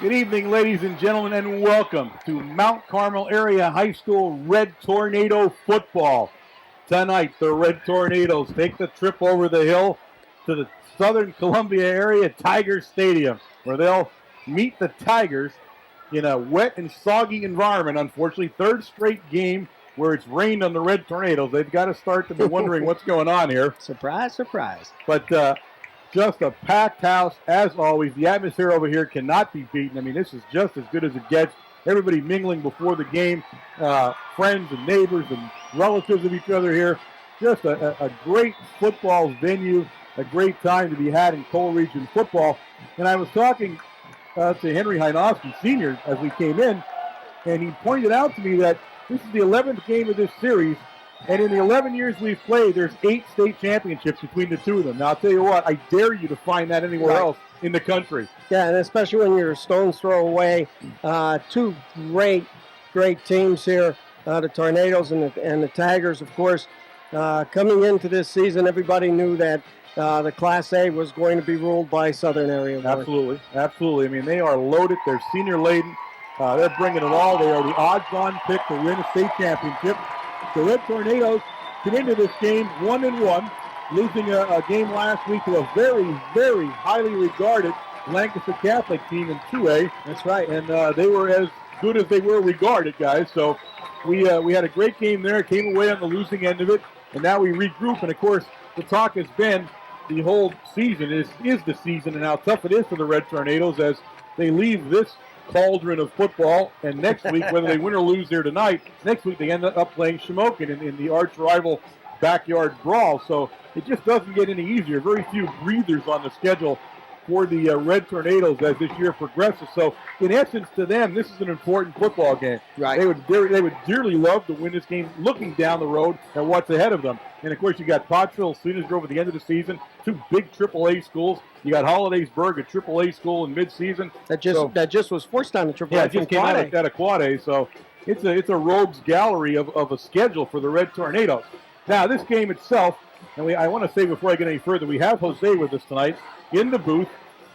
Good evening, ladies and gentlemen, and welcome to Mount Carmel Area High School Red Tornado Football. Tonight, the Red Tornadoes take the trip over the hill to the Southern Columbia area Tiger Stadium, where they'll meet the Tigers in a wet and soggy environment. Unfortunately, third straight game where it's rained on the Red Tornadoes. They've got to start to be wondering what's going on here. Surprise, surprise. But just a packed house, as always. The atmosphere over here cannot be beaten. I mean, this is just as good as it gets. Everybody mingling before the game, friends and neighbors and relatives of each other here. Just a great football venue, a great time to be had in Coal Region football. And I was talking to Henry Hynoski, Sr., as we came in, and he pointed out to me that this is the 11th game of this series. And in the 11 years we've played, there's 8 state championships between the two of them. Now, I'll tell you what, I dare you to find that anywhere else in the country. Yeah, and especially when you're a stone's throw away. Two great teams here, the Tornadoes and the Tigers, of course. Coming into this season, everybody knew that the Class A was going to be ruled by Southern area. Absolutely, absolutely. I mean, they are loaded. They're senior-laden. They're bringing it all. They are the odds-on pick to win a state championship. The Red Tornadoes come into this game 1-1, losing a game last week to a very, very highly regarded Lancaster Catholic team in 2A. That's right. And they were as good as they were regarded, guys. So we had a great game there, came away on the losing end of it, and now we regroup. And, of course, the talk has been the whole season is the season and how tough it is for the Red Tornadoes as they leave this cauldron of football, and next week, whether they win or lose here tonight, next week they end up playing Shamokin in the arch rival backyard brawl. So it just doesn't get any easier. Very few breathers on the schedule for the Red Tornadoes as this year progresses. So in essence, to them, this is an important football game. Right. They would dearly love to win this game, looking down the road at what's ahead of them. And of course, you got Pottsville, Stevens Grove at the end of the season, 2 big AAA schools. You got Hollidaysburg, a AAA school in mid-season. That just was forced on the AAA. Yeah, it just came out at a Quad A. So it's a rogues gallery of a schedule for the Red Tornadoes. Now, this game itself, and I want to say before I get any further, we have Jose with us tonight in the booth.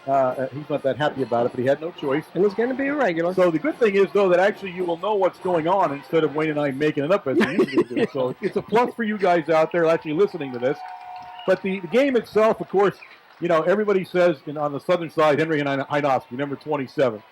He's not that happy about it, but he had no choice. And he's going to be a regular. So the good thing is, though, that actually you will know what's going on instead of Wayne and I making it up as we usually do. So it's a plus for you guys out there actually listening to this. But the game itself, of course, you know, everybody says on the southern side, Henry and Hynoski, number 27.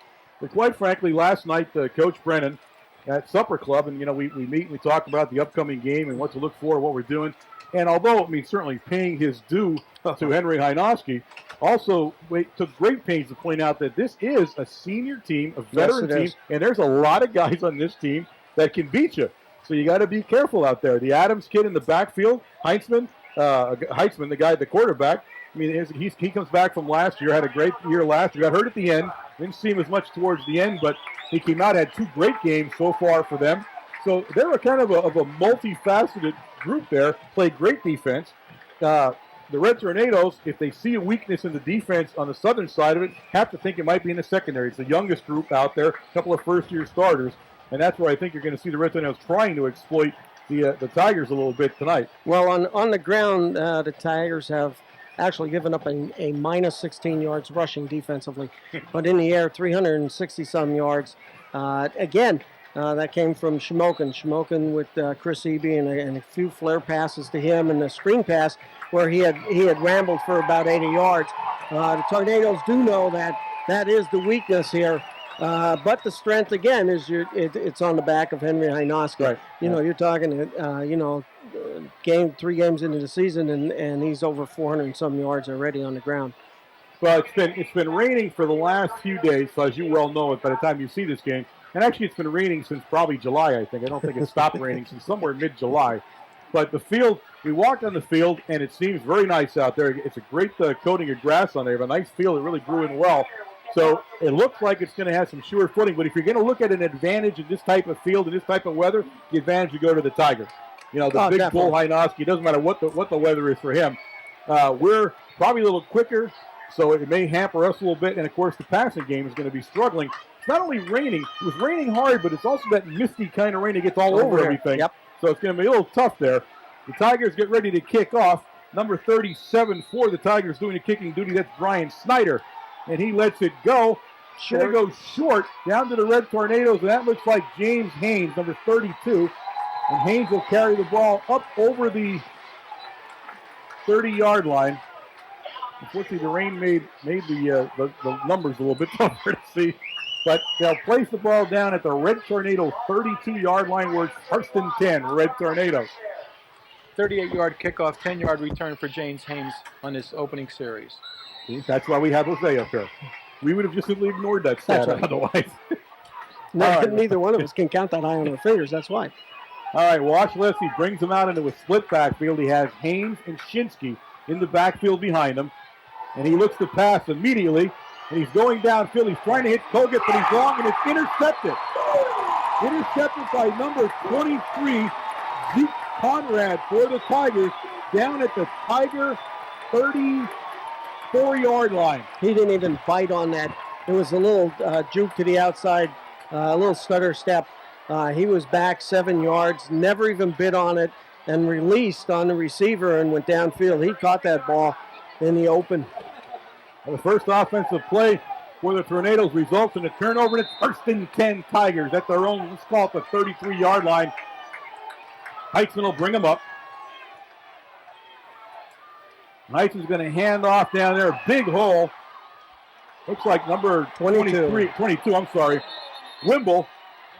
But quite frankly, last night, Coach Brennan at Supper Club, and, you know, we meet and we talk about the upcoming game and what to look for, what we're doing. And although, I mean, certainly paying his due to Henry Hynoski, also took great pains to point out that this is a senior team, a veteran team, and there's a lot of guys on this team that can beat you. So you got to be careful out there. The Adams kid in the backfield, Heitzman, the guy, the quarterback, I mean, he comes back from last year, had a great year last year, got hurt at the end, didn't see him as much towards the end, but he came out, had 2 great games so far for them. So they're a kind of a multifaceted group there, played great defense. The Red Tornadoes, if they see a weakness in the defense on the southern side of it, have to think it might be in the secondary. It's the youngest group out there, a couple of first-year starters, and that's where I think you're going to see the Red Tornadoes trying to exploit the Tigers a little bit tonight. Well, on the ground, the Tigers have actually given up a minus 16 yards rushing defensively, but in the air, 360-some yards. Again, that came from Shamokin. Shamokin with Chris Eby and a few flare passes to him and the screen pass where he had rambled for about 80 yards. The Tornadoes do know that is the weakness here. But the strength, again, is it's on the back of Henry Hynoski. Right. You know, you're talking, 3 games into the season, and he's over 400 and some yards already on the ground. Well, it's been raining for the last few days, so as you well know it by the time you see this game. And actually, it's been raining since probably July, I think. I don't think it stopped raining since somewhere mid-July. But the field, we walked on the field, and it seems very nice out there. It's a great coating of grass on there. A nice field. It really grew in well. So it looks like it's going to have some sure footing. But if you're going to look at an advantage in this type of field and this type of weather, the advantage would go to the Tigers. You know, the big definitely. bull Hynoski, it doesn't matter what the weather is for him. We're probably a little quicker, so it may hamper us a little bit. And, of course, the passing game is going to be struggling. It's not only raining. It was raining hard, but it's also that misty kind of rain that gets all over everything. Yep. So it's going to be a little tough there. The Tigers get ready to kick off. Number 37 for the Tigers doing the kicking duty. That's Brian Snyder. And he lets it go. Going to go short down to the Red Tornadoes, and that looks like James Haynes, number 32. And Haynes will carry the ball up over the 30-yard line. Unfortunately, the rain made the numbers a little bit tougher to see. But they'll place the ball down at the Red Tornado 32-yard line where it's first and 10, Red Tornadoes. 38-yard kickoff, 10-yard return for James Haynes on this opening series. See, that's why we have Jose up here. We would have just simply ignored that stat Right. otherwise. Neither one of us can count that high on our fingers. That's why. All right, Washlewski brings him out into a split backfield. He has Haynes and Shinsky in the backfield behind him. And he looks to pass immediately. And he's going downfield. He's trying to hit Kogut, but he's wrong, and it's intercepted. Intercepted by number 23, Zeke Conrad for the Tigers, down at the Tiger 34-yard line. He didn't even bite on that. It was a little juke to the outside, a little stutter step. He was back 7 yards, never even bit on it, and released on the receiver and went downfield. He caught that ball in the open. The first offensive play for the Tornadoes results in a turnover, and it's first and 10 Tigers at their own, let's call it the 33-yard line. Heitzman will bring them up. Heitzman's going to hand off down there, big hole. Looks like number 22, I'm sorry. Wimble.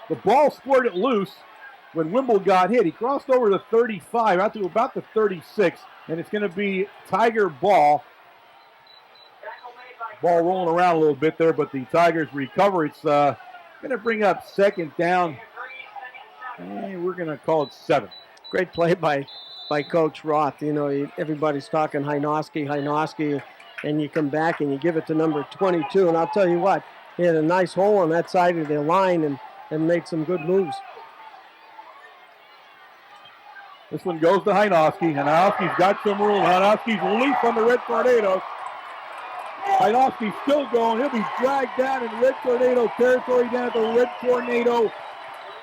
The ball squirted loose when Wimble got hit. He crossed over the 35 out to about the 36, and it's going to be Tiger ball. Ball rolling around a little bit there, but the Tigers recover. It's going to bring up second down. And we're going to call it 7. Great play by Coach Roth. You know, everybody's talking Hynoski, and you come back and you give it to number 22. And I'll tell you what, he had a nice hole on that side of the line and made some good moves. This one goes to Hynoski. Hynoski's got some room. Hynoski's released on the Red Tornadoes. Hynoski's still going. He'll be dragged down in Red Tornado territory down at the Red Tornado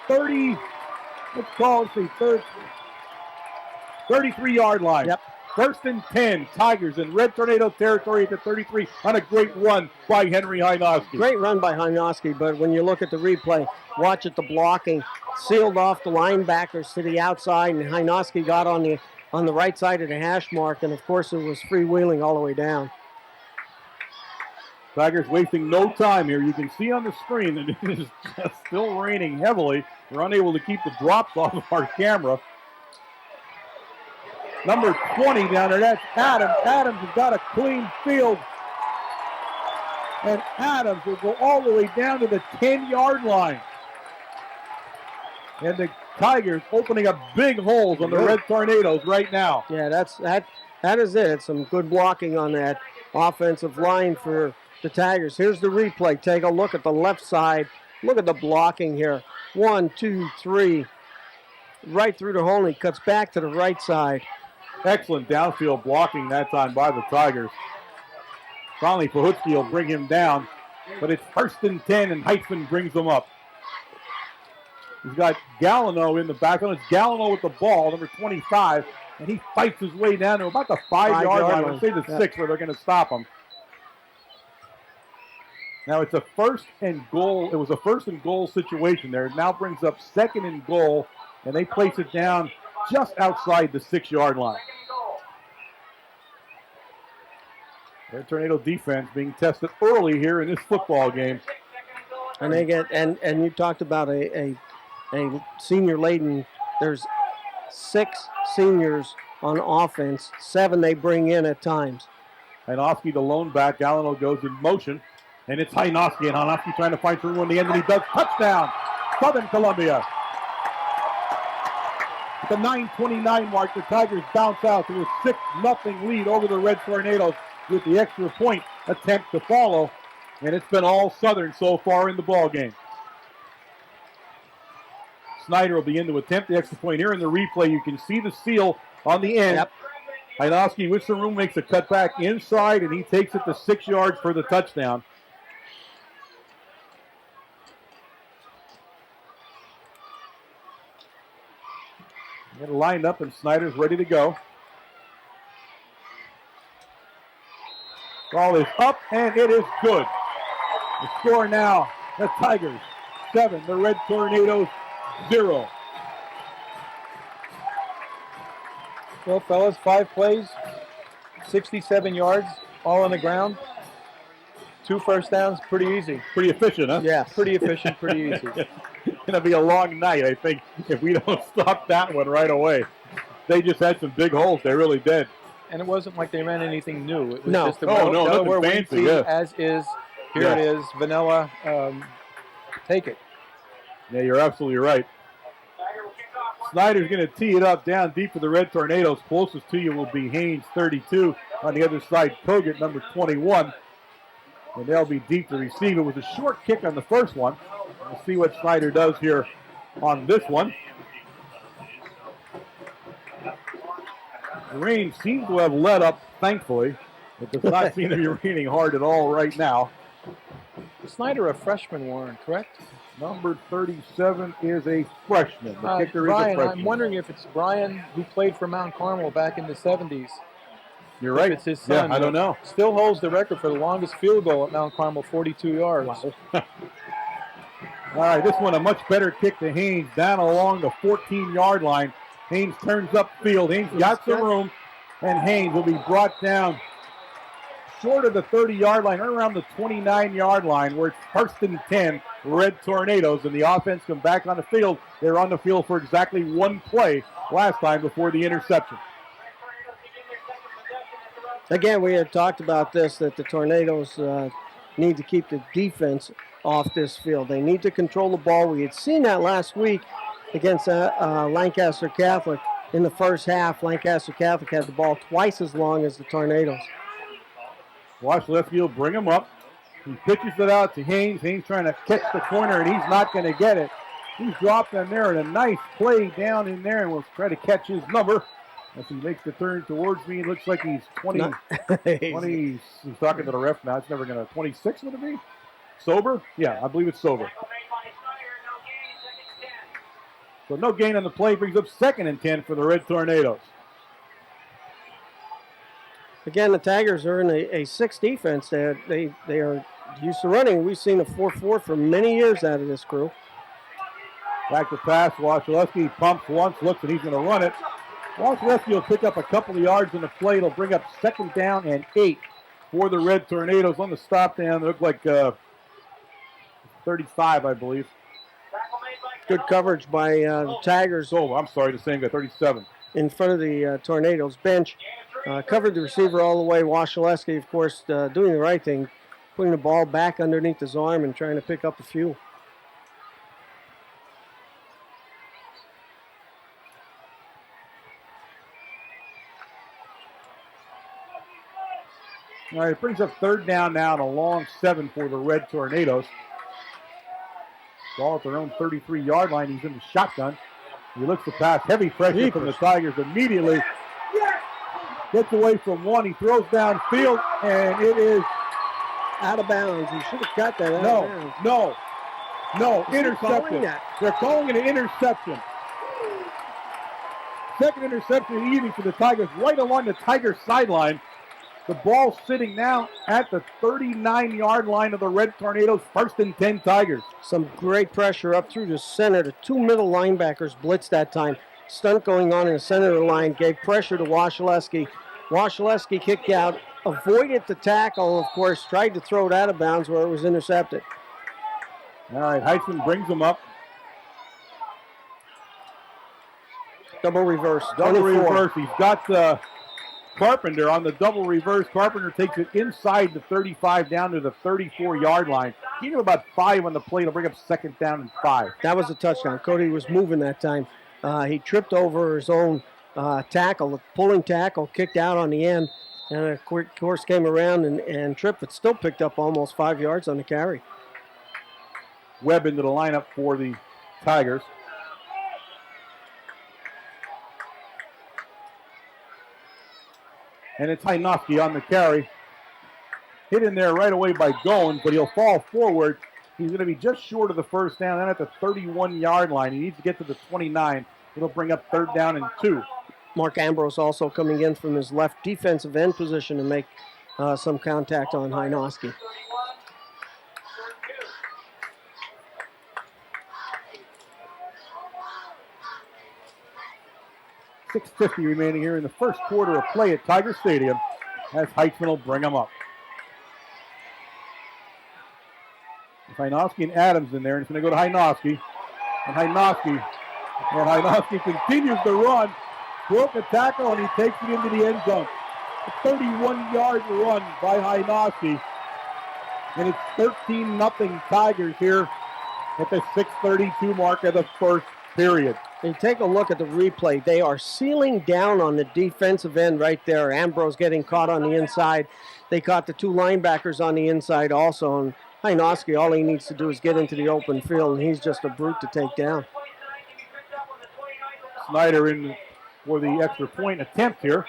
30, let's call it the 33-yard line. Yep. First and 10, Tigers in Red Tornado territory at the 33 on a great run by Henry Hynoski. Great run by Hynoski, but when you look at the replay, watch it, the blocking, sealed off the linebackers to the outside, and Hynoski got on the right side of the hash mark, and of course it was freewheeling all the way down. Tigers wasting no time here. You can see on the screen that it is just still raining heavily. We're unable to keep the drops off of our camera. Number 20 down there, that's Adams. Adams has got a clean field. And Adams will go all the way down to the 10-yard line. And the Tigers opening up big holes on the Red Tornadoes right now. Yeah, that is it. It's some good blocking on that offensive line for the Tigers. Here's the replay. Take a look at the left side. Look at the blocking here. 1, 2, 3. Right through the hole, and he cuts back to the right side. Excellent downfield blocking that time by the Tigers. Finally, Pahutski will bring him down, but it's first and 10, and Heitzman brings them up. He's got Gallino in the backfield. It's Gallino with the ball, number 25, and he fights his way down to about the 5-yard line. Let's say the 6 where they're going to stop him. Now it's a first and goal. It was a first and goal situation there. It now brings up second and goal, and they place it down just outside the 6-yard line. Their Tornado defense being tested early here in this football game. And they get and you talked about a senior laden. There's 6 seniors on offense. 7 they bring in at times. Hynoski, the lone back. Gallino goes in motion. And it's Hynoski, and Hynoski trying to find some room in the end, and he does. Touchdown, Southern Columbia. At the 9:29 mark, the Tigers bounce out to a 6-0 lead over the Red Tornadoes with the extra point attempt to follow, and it's been all Southern so far in the ball game. Snyder will begin to attempt the extra point here in the replay. You can see the seal on the end. Yep. Hynoski with some room makes a cutback inside, and he takes it to 6 yards for the touchdown. Get it lined up, and Snyder's ready to go. Ball is up, and it is good. The score now, the Tigers 7, the Red Tornadoes 0. Well, fellas, 5 plays, 67 yards, all on the ground. 2 first downs, pretty easy. Pretty efficient, huh? Yes, pretty efficient, pretty easy. It's going to be a long night, I think, if we don't stop that one right away. They just had some big holes. They really did. And it wasn't like they ran anything new. It was No. just a nothing Delaware fancy, Wheat yeah. as is. Here it is, vanilla. Take it. Yeah, you're absolutely right. Snyder's going to tee it up down deep for the Red Tornadoes. Closest to you will be Haynes, 32. On the other side, Kogut, number 21. And they'll be deep to receive. It was a short kick on the first one. We'll see what Snyder does here on this one. The rain seems to have let up, thankfully. It does not seem to be raining hard at all right now. Snyder, a freshman, Warren, correct? Number 37 is a freshman. The kicker Brian, is a freshman. I'm wondering if it's Brian who played for Mount Carmel back in the 70s. You're right. If it's his son. Yeah, I don't know. Still holds the record for the longest field goal at Mount Carmel, 42 yards. Wow. All right, this one a much better kick to Haynes down along the 14-yard line. Haynes turns upfield. Haynes got some room, and Haynes will be brought down short of the 30-yard line, right around the 29-yard line, where it's first and 10, Red Tornadoes, and the offense come back on the field. They're on the field for exactly one play last time before the interception. Again, we had talked about this, that the Tornadoes need to keep the defense off this field. They need to control the ball. We had seen that last week against Lancaster Catholic. In the first half, Lancaster Catholic had the ball twice as long as the Tornadoes. Watch left field, bring him up. He pitches it out to Haynes. Haynes trying to catch the corner, and he's not going to get it. He's dropped in there, and a nice play down in there, and we'll try to catch his number. As he makes the turn towards me, it looks like he's 20. 20 he's talking to the ref now. It's never going to. 26 would it be? Sober? Yeah, I believe it's sober. So no gain on the play. Brings up second and 10 for the Red Tornadoes. Again, the Tigers are in a 6 defense. They are used to running. We've seen a 4-4 for many years out of this crew. Back to pass. Wasilewski pumps once, looks, and he's going to run it. Wasilewski will pick up a couple of yards in the play. It'll bring up second down and 8 for the Red Tornadoes on the stop down. They look like 35, I believe. Good coverage by the Tigers. Oh, I'm sorry, the same guy, 37. In front of the Tornadoes bench. Covered the receiver all the way. Wasilewski, of course, doing the right thing, putting the ball back underneath his arm and trying to pick up a few. All right, it brings up third down now and a long 7 for the Red Tornadoes. Ball at their own 33-yard line. He's in the shotgun. He looks to pass. Heavy pressure from the Tigers immediately. Gets away from one. He throws downfield, and it is out of bounds. He should have got that out of bounds. No. Interception. They're calling it an interception. Second interception of the evening for the Tigers, right along the Tiger sideline. The ball sitting now at the 39-yard line of the Red Tornadoes. First and 10 Tigers. Some great pressure up through the center. The 2 middle linebackers blitzed that time. Stunt going on in the center of the line. Gave pressure to Wasilewski. Wasilewski kicked out. Avoided the tackle, of course. Tried to throw it out of bounds where it was intercepted. All right, Heisman brings him up. Double reverse. Double 24. reverse. He's got Carpenter on the double reverse. Carpenter takes it inside the 35 down to the 34-yard line. Give him about 5 on the play. It'll bring up second down and 5. That was a touchdown. Cody was moving that time. He tripped over his own tackle, the pulling tackle, kicked out on the end, and of course came around and tripped, but still picked up almost 5 yards on the carry. Webb into the lineup for the Tigers. And it's Hynoski on the carry. Hit in there right away by Goins, but he'll fall forward. He's going to be just short of the first down, then at the 31-yard line. He needs to get to the 29. It'll bring up third down and 2. Mark Ambrose also coming in from his left defensive end position to make some contact on Hynoski. 6:50 remaining here in the first quarter of play at Tiger Stadium as Heitzman will bring them up. Hynoski and Adams in there, and it's going to go to Hynoski. And Hynoski continues to run. Broke the tackle, and he takes it into the end zone. A 31-yard run by Hynoski. And it's 13-0 Tigers here at the 6:32 mark of the first period. And take a look at the replay. They are sealing down on the defensive end right there. Ambrose getting caught on the inside. They caught the two linebackers on the inside also. And Hynoski, all he needs to do is get into the open field, and he's just a brute to take down. Snyder in for the extra point attempt here.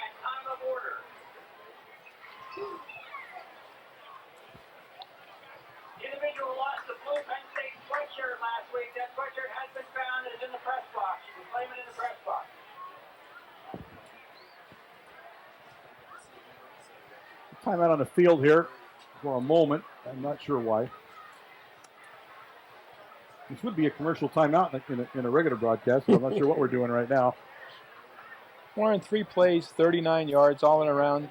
Individual lost the blue Penn State sweatshirt last week. That sweatshirt has been found and is in the press box. You can claim it in the press box. Timeout on the field here for a moment. I'm not sure why. This would be a commercial timeout in a regular broadcast, so I'm not sure what we're doing right now. We're in 3 plays, 39 yards, all in around,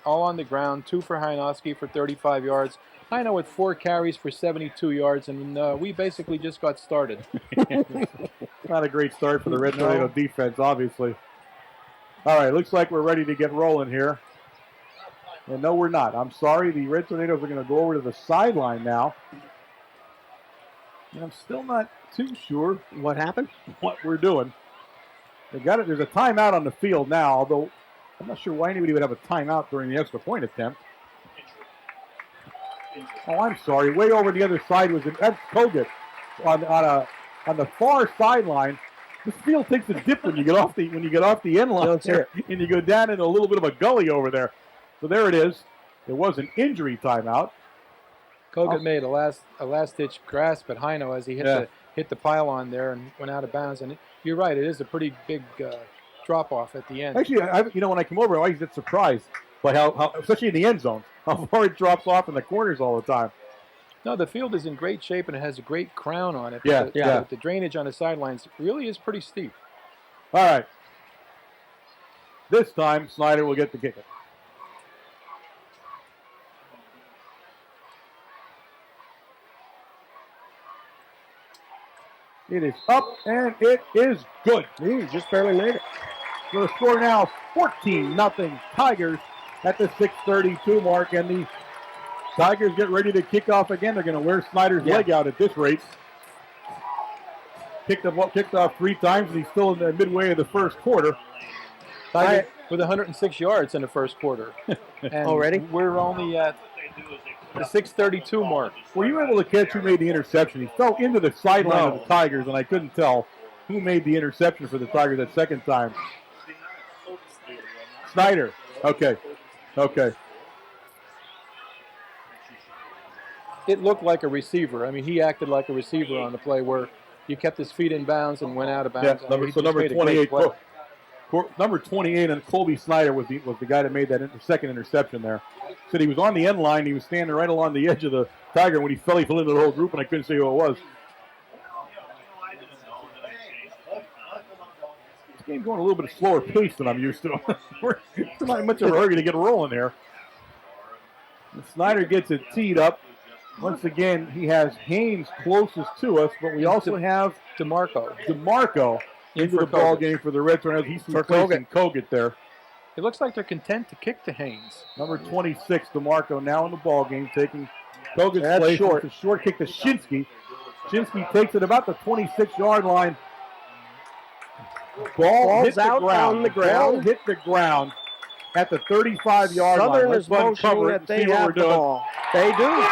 all on the ground. 2 for Hynoski for 35 yards. Hyno with 4 carries for 72 yards, and we basically just got started. Not a great start for the Red Tornado defense, obviously. All right, looks like we're ready to get rolling here. And no, we're not. I'm sorry. The Red Tornadoes are going to go over to the sideline now. And I'm still not too sure What happened? what we're doing. They got it. There's a timeout on the field now, although I'm not sure why anybody would have a timeout during the extra point attempt. Oh, I'm sorry. Way over the other side that's Kogut on the far sideline. This field takes a dip when you get off the end line there, and you go down in a little bit of a gully over there. So there it is. There was an injury timeout. Kogut made a last-ditch grasp at Hyno as he hit the pylon there and went out of bounds. And you're right, it is a pretty big drop-off at the end. Actually, when I come over, I always get surprised by how, especially in the end zone, how far it drops off in the corners all the time. No, the field is in great shape and it has a great crown on it. But the drainage on the sidelines really is pretty steep. All right. This time, Snyder will get the kick. It is up, and it is good. He just barely made it. So the score now 14-0 Tigers at the 6:32 mark, and the Tigers get ready to kick off again. They're going to wear Snyder's leg out at this rate. Kicked off 3 times, and he's still in the midway of the first quarter. Tigers with 106 yards in the first quarter. And already? We're only at the 6:32 mark. Were you able to catch who made the interception? He fell into the sideline of the Tigers, and I couldn't tell who made the interception for the Tigers that second time. Snyder. Okay. It looked like a receiver. I mean, he acted like a receiver on the play where he kept his feet in bounds and went out of bounds. Yeah, number 28. Number 28 and Colby Snyder was the guy that made that second interception there. Said he was on the end line. He was standing right along the edge of the Tiger. When he fell into the whole group, and I couldn't see who it was. This game's going a little bit of slower pace than I'm used to. We're not much of a hurry to get rolling here. And Snyder gets it teed up. Once again, he has Haynes closest to us, but we also have DeMarco into the ball game for the Red Tornadoes. He's replacing Kogut there. It looks like they're content to kick to Haynes. Number 26, DeMarco, now in the ball game, taking Kogut's place. It's a short kick to Shinsky. Shinsky takes it about the 26-yard line. Ball hit the ground. On the ground. Ball hit the ground at the 35-yard line. Southern is motioning that they have the ball. They do.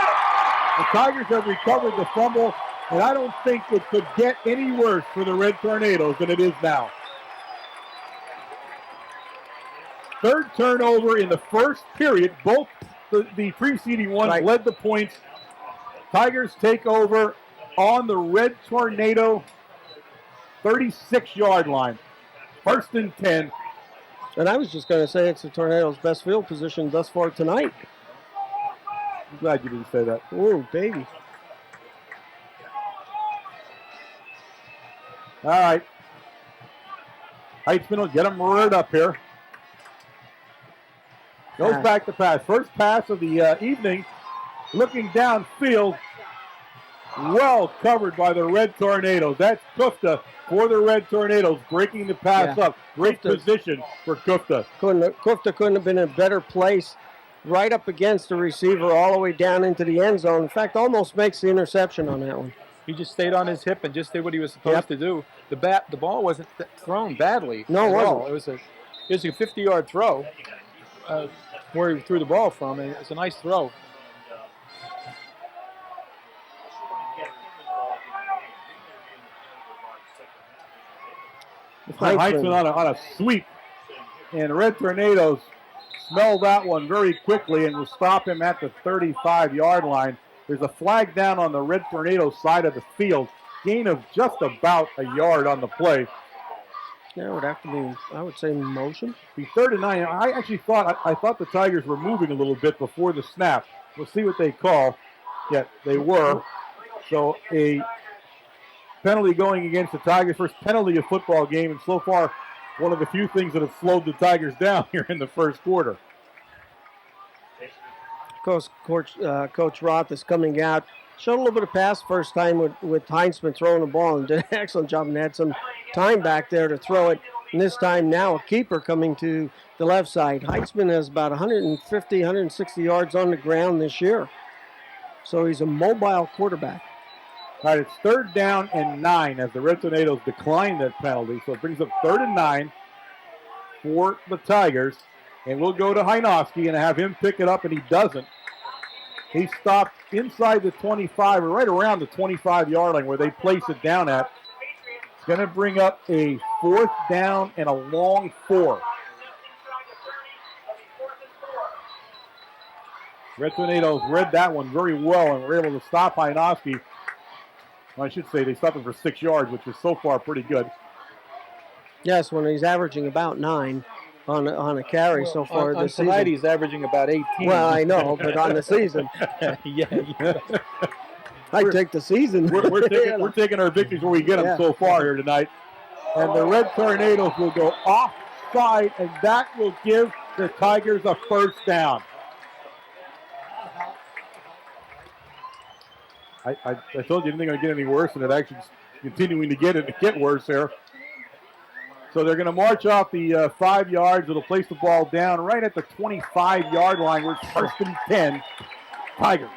The Tigers have recovered the fumble, and I don't think it could get any worse for the Red Tornadoes than it is now. Third turnover in the first period. Both the preceding ones led the points. Tigers take over on the Red Tornado 36-yard line. 1st and 10. And I was just going to say it's the Tornadoes' best field position thus far tonight. I'm glad you didn't say that. Oh, baby. All right. Heitzman will get him reared up here. Goes back to pass. First pass of the evening. Looking downfield. Well covered by the Red Tornadoes. That's Kufta for the Red Tornadoes, breaking the pass up. Great position for Kufta. Kufta couldn't have been in a better place, right up against the receiver all the way down into the end zone. In fact, almost makes the interception on that one. He just stayed on his hip and just did what he was supposed to do. The ball wasn't thrown badly. No, it wasn't. It was a 50-yard throw where he threw the ball from, and it was a nice throw. Heitzman on a sweep, and Red Tornadoes smell that one very quickly and will stop him at the 35-yard line. There's a flag down on the Red Tornadoes side of the field. Gain of just about a yard on the play. Yeah, it would have to be, I would say, motion. Be 3rd and 9. I actually thought the Tigers were moving a little bit before the snap. We'll see what they call. Yeah, they were. So a penalty going against the Tigers. First penalty of football game, and so far one of the few things that have slowed the Tigers down here in the first quarter. Coach Roth is coming out. Showed a little bit of pass first time with Heitzman throwing the ball and did an excellent job and had some time back there to throw it. And this time now a keeper coming to the left side. Heitzman has about 150, 160 yards on the ground this year. So he's a mobile quarterback. All right, it's 3rd down and 9 as the Red Tornadoes decline that penalty. So it brings up 3rd and 9 for the Tigers. And we'll go to Hajnowski and have him pick it up, and he doesn't. He stopped inside the 25, or right around the 25-yard line where they place it down at. It's going to bring up a 4th down and a long 4. Red Tornadoes read that one very well and were able to stop Hajnowski. Well, I should say they stopped him for 6 yards, which is so far pretty good. Yes, when he's averaging about 9 on a carry so far this season. Tonight he's averaging about 18. Well, I know, but on the season. yeah. I'd take the season. We're taking our victories where we get them so far here tonight. And the Red Tornadoes will go offside, and that will give the Tigers a 1st down. I told you it didn't going to get any worse, and it actually is continuing to get worse here. So they're going to march off the 5 yards. It'll place the ball down right at the 25-yard line. We're 1st and 10, Tigers.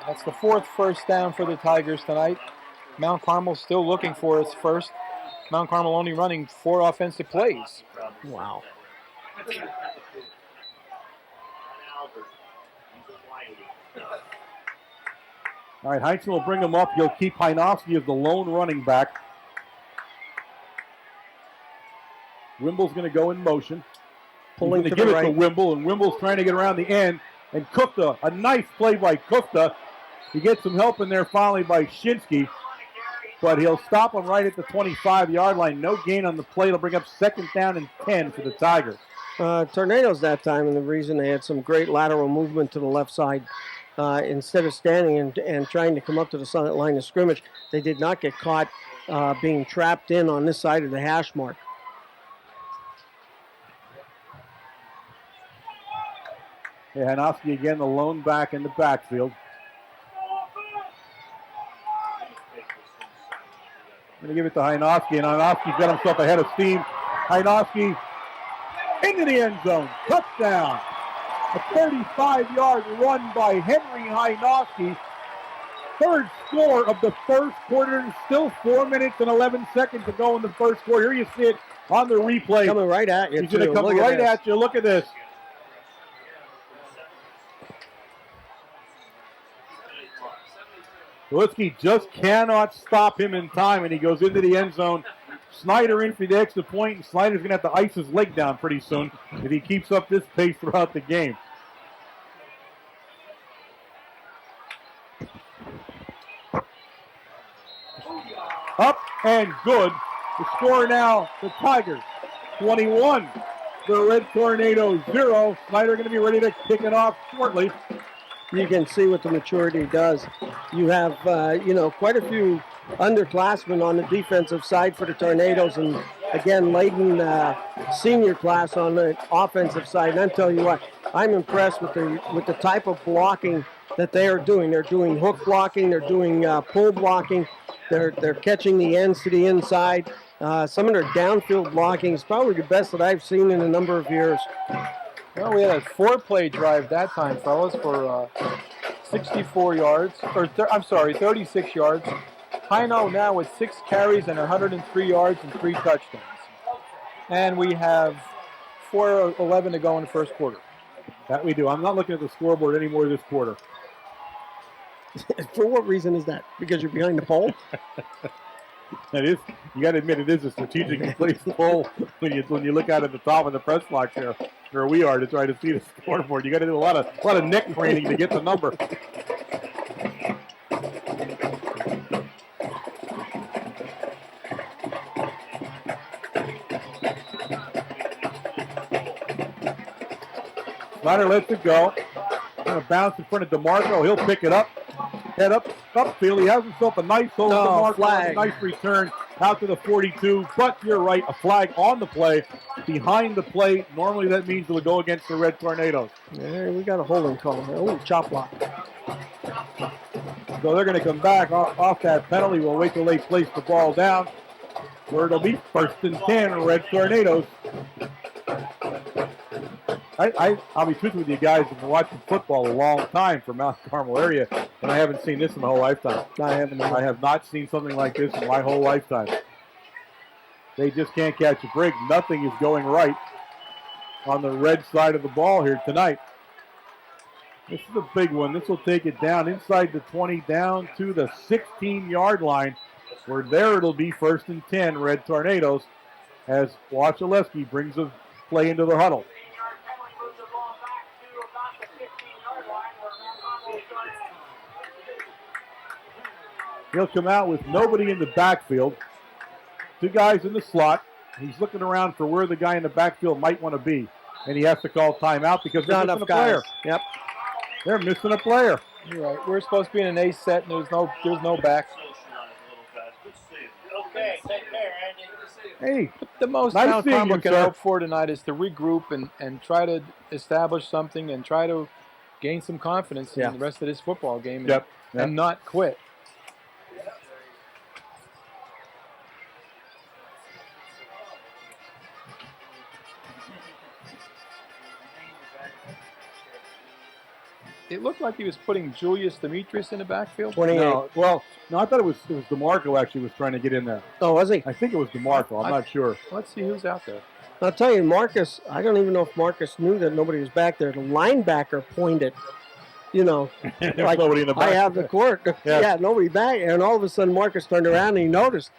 That's the 4th first down for the Tigers tonight. Mount Carmel still looking for its first. Mount Carmel only running 4 offensive plays. Wow. All right, Heitzman will bring him up. He'll keep Hajnowski as the lone running back. Wimble's going to go in motion. Pulling to to give the it right. to Wimble, and Wimble's trying to get around the end. And Kufta, a nice play by Kufta. He gets some help in there finally by Shinsky, but he'll stop him right at the 25-yard line. No gain on the play. It'll bring up 2nd down and 10 for the Tigers. Tornadoes that time, and the reason they had some great lateral movement to the left side. Instead of standing and trying to come up to the line of scrimmage, they did not get caught being trapped in on this side of the hash mark. Yeah, Hajnowski again, the lone back in the backfield. I'm going to give it to Hajnowski, and Hajnowski's got himself ahead of steam. Hajnowski into the end zone. Touchdown. A 35-yard run by Henry Hajnowski. 3rd score of the first quarter. Still 4 minutes and 11 seconds to go in the first quarter. Here you see it on the replay. Coming right at you. He's going to come right at you. Look at this. Litsky just cannot stop him in time, and he goes into the end zone. Snyder in for the extra point, and Snyder's going to have to ice his leg down pretty soon if he keeps up this pace throughout the game. Up and good. The score now, the Tigers 21. The Red Tornadoes 0. Snyder going to be ready to kick it off shortly. You can see what the maturity does. You have, quite a few underclassmen on the defensive side for the Tornadoes, and again, Layden senior class on the offensive side. And I tell you what, I'm impressed with the type of blocking that they are doing. They're doing hook blocking, they're doing pull blocking, they're catching the ends to the inside. Some of their downfield blocking is probably the best that I've seen in a number of years. Well, we had a 4-play drive that time, fellas, for 64 yards, or 36 yards. Hino now with 6 carries and 103 yards and 3 touchdowns. And we have 4:11 to go in the first quarter. That we do. I'm not looking at the scoreboard anymore this quarter. For what reason is that? Because you're behind the pole? It is. You got to admit, it is a strategically placed pole when you look out at the top of the press box there, where we are, to try to see the scoreboard. You got to do a lot of neck craning to get the number. Snyder lets it go. Going to bounce in front of DeMarco. He'll pick it up. Head up, upfield. He has himself a nice hold. DeMarco, flag. a nice return out to the 42. But you're right, a flag on the play, behind the play. Normally that means it would go against the Red Tornadoes. Yeah, we got a holding call. Oh, chop block. So they're going to come back off that penalty. We'll wait till they place the ball down, where it'll be 1st and 10, Red Tornadoes. I'll be truthful with you guys. I've been watching football a long time from Mount Carmel area, and I haven't seen this in my whole lifetime. I have not seen something like this in my whole lifetime. They just can't catch a break. Nothing is going right on the Red side of the ball here tonight. This is a big one. This will take it down inside the 20, down to the 16-yard line, where there it'll be 1st and 10, Red Tornadoes, as Wachaleski brings the play into the huddle. He'll come out with nobody in the backfield. 2 guys in the slot. He's looking around for where the guy in the backfield might want to be. And he has to call timeout because they're missing a player. Yep. They're missing a player. You're right. We're supposed to be in an ace set, and there's no back. Okay, take care, Andy. Hey, The most nice Mount seeing Carmel you, can sir. hope for tonight is to regroup and try to establish something and try to gain some confidence in the rest of this football game and not quit. It looked like he was putting Julius Demetrius in the backfield. 28. No, I thought it was DeMarco actually was trying to get in there. Oh, was he? I think it was DeMarco. I'm not sure. Let's see who's out there. I'll tell you, Marcus, I don't even know if Marcus knew that nobody was back there. The linebacker pointed, There's like, nobody in the back. I have the court. Yeah. Yeah, nobody back. And all of a sudden, Marcus turned around and he noticed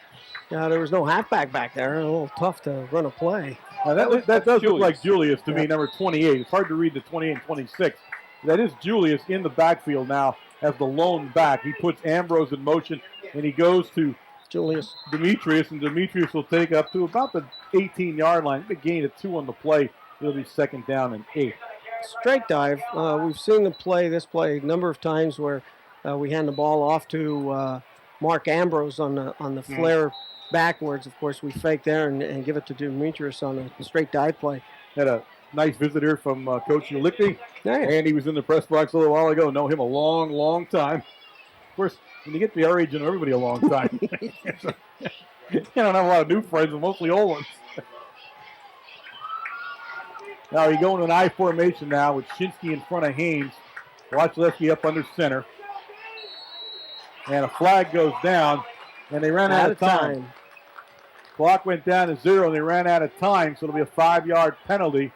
there was no halfback back there. A little tough to run a play. Now that does look like Julius to me, Yeah. number 28. It's hard to read the 28 and 26. That is Julius in the backfield now as the lone back. He puts Ambrose in motion, and he goes to Julius. Demetrius, and Demetrius will take up to about the 18-yard line. Big gain of 2 on the play. It'll be 2nd down and 8. Straight dive. We've seen this play a number of times where we hand the ball off to Mark Ambrose on the flare backwards. Of course, we fake there and give it to Demetrius on a straight dive play. Had a nice visit here from Coach Ulickney. Nice. And he was in the press box a little while ago. Know him a long, long time. Of course, when you get to the our age, you know everybody a long time. You don't have a lot of new friends, but mostly old ones. Now you go into an I formation now with Shinsky in front of Haynes. Wachaleski up under center. And a flag goes down, and they ran out of time. Clock went down to 0, and they ran out of time, so it'll be a 5-yard penalty.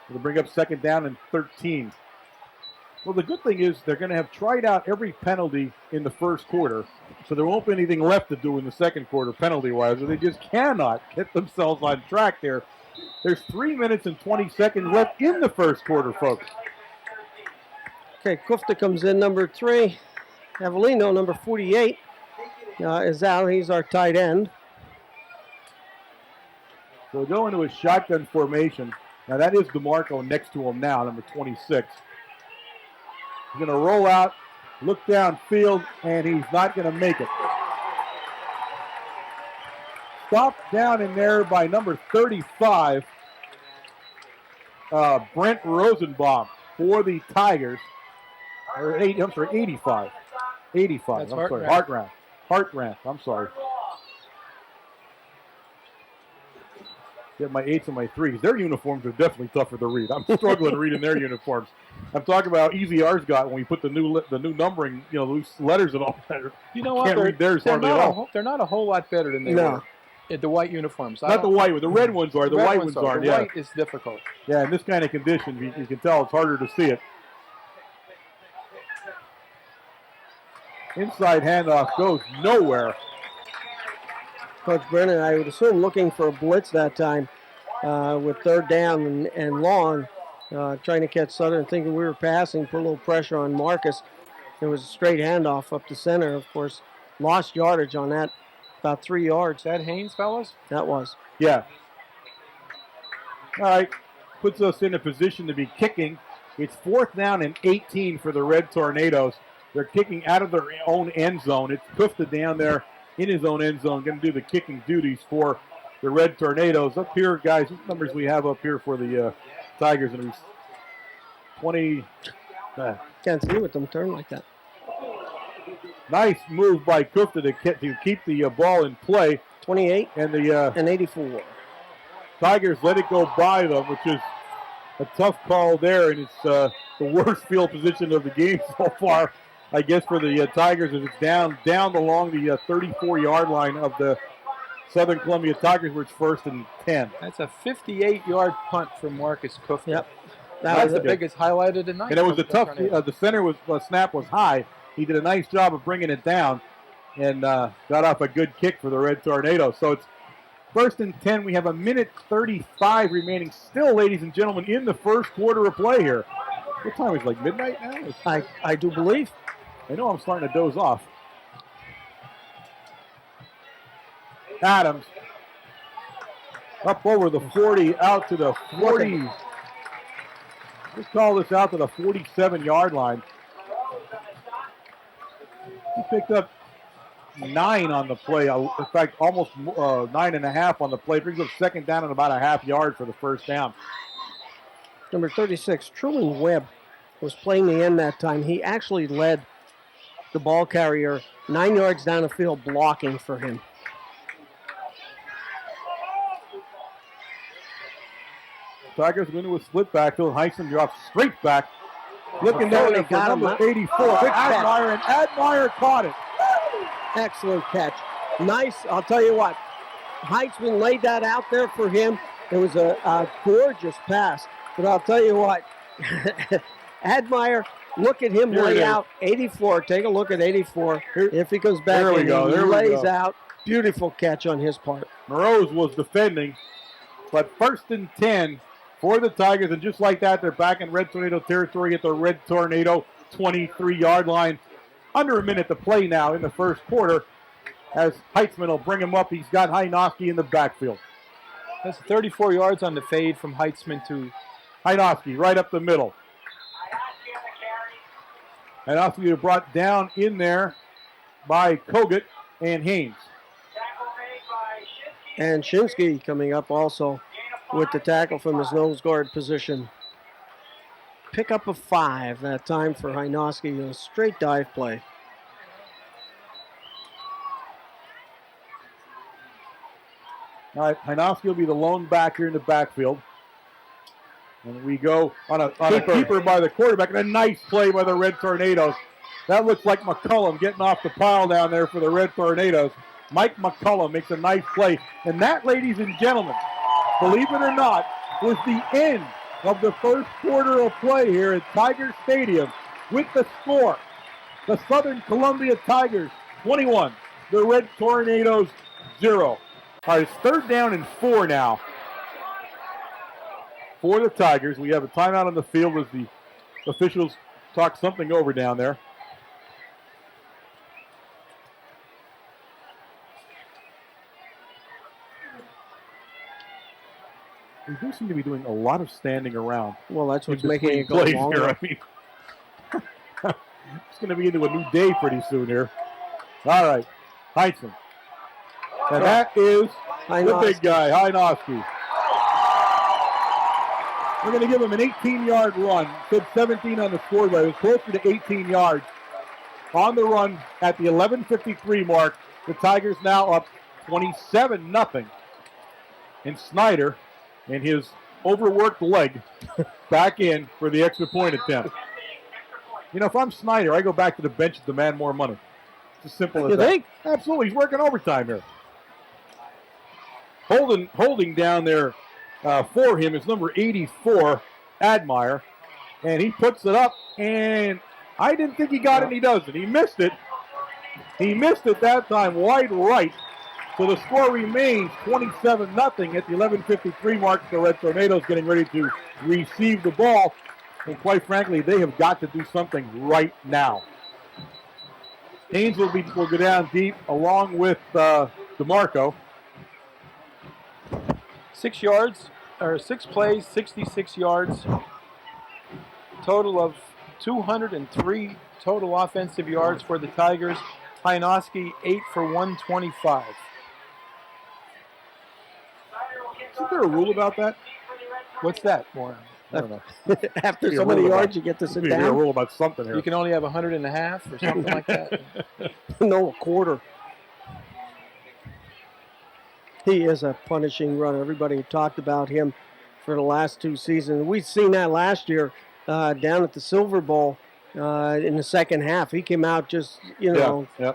It'll bring up 2nd down and 13. Well, the good thing is they're going to have tried out every penalty in the first quarter, so there won't be anything left to do in the second quarter penalty-wise, or they just cannot get themselves on track there. There's 3 minutes and 20 seconds left in the first quarter, folks. Okay, Kufta comes in, number 3. Avellino, number 48, is out. He's our tight end. So we'll go into a shotgun formation. Now that is DeMarco next to him now, number 26. He's going to roll out Look downfield, and he's not going to make it. Stopped down in there by number 35, Brent Rosenbaum for the Tigers. Or 85. 85. That's I'm sorry. Hartranft. I'm sorry. Get my 8s and my 3s. Their uniforms are definitely tougher to read. I'm struggling reading their uniforms. I'm talking about how easy ours got when we put the new numbering, loose letters and all that. You know what? Can't read theirs hardly at all. They're not a whole lot better than they were. The white uniforms. Not the white. The red ones are. The white ones are. The white is difficult. Yeah, in this kind of condition, you can tell it's harder to see it. Inside handoff goes nowhere. Coach Brennan, I would assume, looking for a blitz that time with third down and long, trying to catch Southern, thinking we were passing, put a little pressure on Marcus. There was a straight handoff up the center, of course. Lost yardage on that, about 3 yards. Is that Haynes, fellas? That was. Yeah. All right. Puts us in a position to be kicking. It's 4th down and 18 for the Red Tornadoes. They're kicking out of their own end zone. It's Kufta down there in his own end zone, going to do the kicking duties for the Red Tornadoes. Up here, guys, what numbers we have up here for the Tigers? And 20. Can't see with them turn like that. Nice move by Kufta to keep the ball in play. 28 and 84. Tigers let it go by them, which is a tough call there, and it's the worst field position of the game so far, I guess, for the Tigers, as it's down along the 34-yard line of the Southern Columbia Tigers, where it's 1st and 10. That's a 58-yard punt from Marcus Kufta. Yep. That's the biggest highlight of the night. And it was a tough, the center snap was high. He did a nice job of bringing it down and got off a good kick for the Red Tornadoes. So it's 1st and 10. We have 1:35 remaining still, ladies and gentlemen, in the first quarter of play here. What time is it, like midnight now? I do believe. I know I'm starting to doze off. Adams up over the 40, out to the 40. Let's call this out to the 47-yard line. He picked up 9 on the play. In fact, almost 9.5 on the play. Brings up 2nd down and about a half yard for the first down. Number 36, Truman Webb, was playing the end that time. He actually led the ball carrier 9 yards down the field blocking for him. Tigers go into a split backfield. Heisen drops straight back. Looking down they for got number him. 84. Admire, and Admire caught it. Excellent catch. Nice. I'll tell you what. Heitzman laid that out there for him. It was a gorgeous pass. But I'll tell you what. Admire, look at him lay out 84. Take a look at 84. If he comes back and he lays out. Beautiful catch on his part. Morose was defending. But 1st and 10 for the Tigers. And just like that, they're back in Red Tornado territory at the Red Tornado 23-yard line. Under a minute to play now in the first quarter, as Heitzman will bring him up. He's got Hynoski in the backfield. That's 34 yards on the fade from Heitzman to Hynoski right up the middle. Hynoski brought down in there by Kogut and Haynes. And Shinsky coming up also with the tackle from his nose guard position. Pick up a 5 that time for Hynoski. A straight dive play. All right, Hynoski will be the lone back here in the backfield. And we go on a keeper by the quarterback. And a nice play by the Red Tornadoes. That looks like McCullum getting off the pile down there for the Red Tornadoes. Mike McCullum makes a nice play. And that, ladies and gentlemen, believe it or not, was the end of the first quarter of play here at Tiger Stadium with the score. The Southern Columbia Tigers 21, the Red Tornadoes 0. All right, it's 3rd down and 4 now for the Tigers. We have a timeout on the field as the officials talk something over down there. We do seem to be doing a lot of standing around. Well, that's what's making it go longer. Here, I mean, going to be into a new day pretty soon here. All right, Heinsohn. And that is the big guy, Hajnowski. We're going to give him an 18-yard run. Said 17 on the scoreboard. It was closer to 18 yards. On the run at the 11:53 mark. The Tigers now up 27-0. And Snyder and his overworked leg back in for the extra point attempt. You know, if I'm Snyder, I go back to the bench to demand more money. It's as simple as You that. think? Absolutely. He's working overtime here. Holding down there for him is number 84, Admire. And he puts it up, and I didn't think he got it, and he doesn't. He missed it. He missed it that time, wide right. So the score remains 27-0 at the 11:53 mark. The Red Tornadoes getting ready to receive the ball. And quite frankly, they have got to do something right now. Haynes will go down deep along with DeMarco. 6 yards, or 6 plays, 66 yards. Total of 203 total offensive yards for the Tigers. Hajnowski 8 for 125. Isn't there a rule about that? What's that, Warren? I don't know. After Be a so many rule about- yards, you get to sit Maybe there's a down. rule about something here. You can only have 100.5 or something like that. No, a quarter. He is a punishing runner. Everybody talked about him for the last 2 seasons. We've seen that last year down at the Silver Bowl in the second half. He came out just,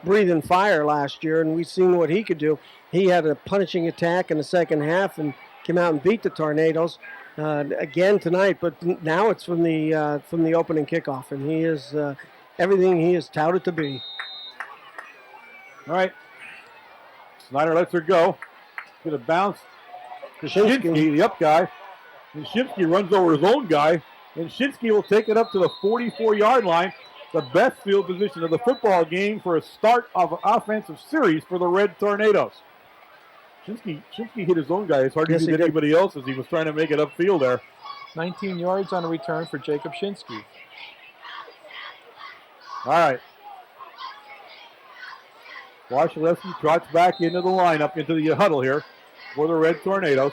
breathing fire last year, and we've seen what he could do. He had a punishing attack in the second half and came out and beat the Tornadoes again tonight. But now it's from the opening kickoff, and he is everything he is touted to be. All right. Snyder lets her go. Get a bounce to Shinsky, the up guy. And Shinsky runs over his own guy. And Shinsky will take it up to the 44-yard line. The best field position of the football game for a start of an offensive series for the Red Tornadoes. Shinsky hit his own guy as hard as he did anybody else as he was trying to make it upfield there. 19 yards on a return for Jacob Shinsky. All right. Wasilewski trots back into the lineup, into the huddle here for the Red Tornadoes.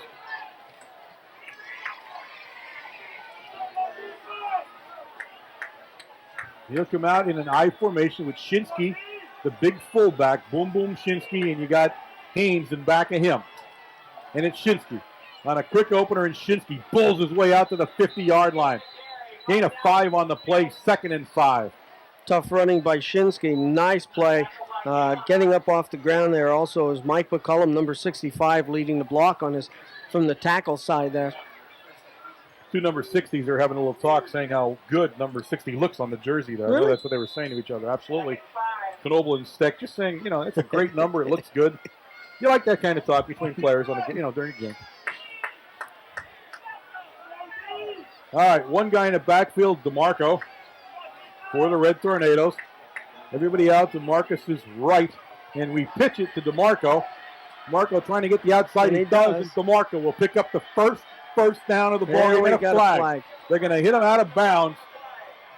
He'll come out in an I formation with Shinsky, the big fullback, boom, boom, Shinsky, and you got Haynes in back of him. And it's Shinsky on a quick opener, and Shinsky pulls his way out to the 50-yard line. Gain of 5 on the play, 2nd and 5. Tough running by Shinsky. Nice play. Getting up off the ground there also is Mike McCullum, number 65, leading the block on his from the tackle side there. Two number 60s are having a little talk saying how good number 60 looks on the jersey there. I know that's what they were saying to each other. Absolutely. Knoble and Steck just saying, it's a great number. It looks good. You like that kind of talk between players on during the game. All right, one guy in the backfield, DeMarco, for the Red Tornadoes. Everybody out to Marcus's right, and we pitch it to DeMarco. DeMarco trying to get the outside. He does, and DeMarco will pick up the first down of the ball. There we got a flag. They're going to hit him out of bounds.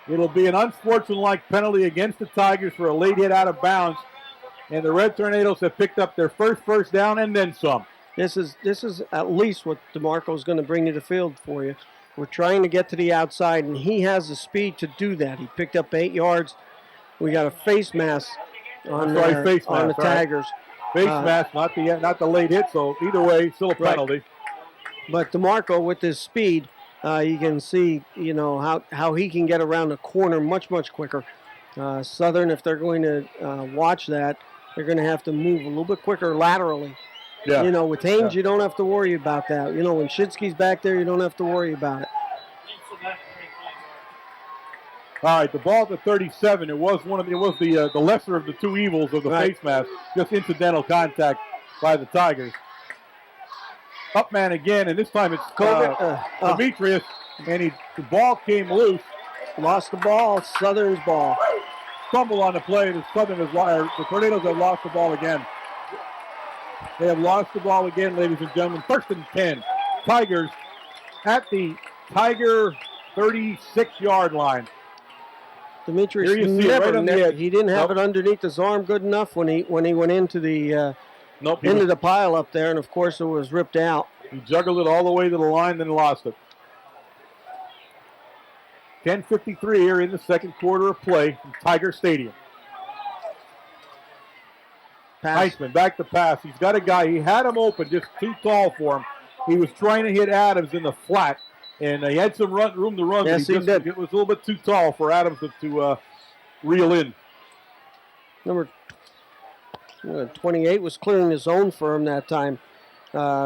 It'll be an unsportsmanlike penalty against the Tigers for a late hit out of bounds. And the Red Tornadoes have picked up their first down and then some. This is at least what DeMarco's going to bring to the field for you. We're trying to get to the outside, and he has the speed to do that. He picked up 8 yards. We got a face mask on the Tigers. Face mask, not the late hit. So either way, still a penalty. But DeMarco, with his speed, you can see how he can get around the corner much quicker. Southern, if they're going to watch that, they're going to have to move a little bit quicker laterally. Yeah. With Haynes, you don't have to worry about that. When Shinsky's back there, you don't have to worry about it. All right, the ball at the 37. It was the lesser of the two evils of the face mask. Just incidental contact by the Tigers. Up man again, and this time it's Demetrius, and the ball came loose. Lost the ball. Southern's ball. Fumble on the play, and the Tornadoes have lost the ball again. They have lost the ball again, ladies and gentlemen. 1st and 10. Tigers at the Tiger 36-yard line. Demetrius Here you see it right on the edge. he didn't have Nope. it underneath his arm good enough when he went into the Nope. into the pile up there, and of course it was ripped out. He juggled it all the way to the line, then lost it. 10:53 here in the second quarter of play in Tiger Stadium. Pass. Heisman back to pass. He's got a guy. He had him open, just too tall for him. He was trying to hit Adams in the flat, and he had some room to run. Yes, but he did. It was a little bit too tall for Adams to reel in. Number 28 was clearing the zone for him that time.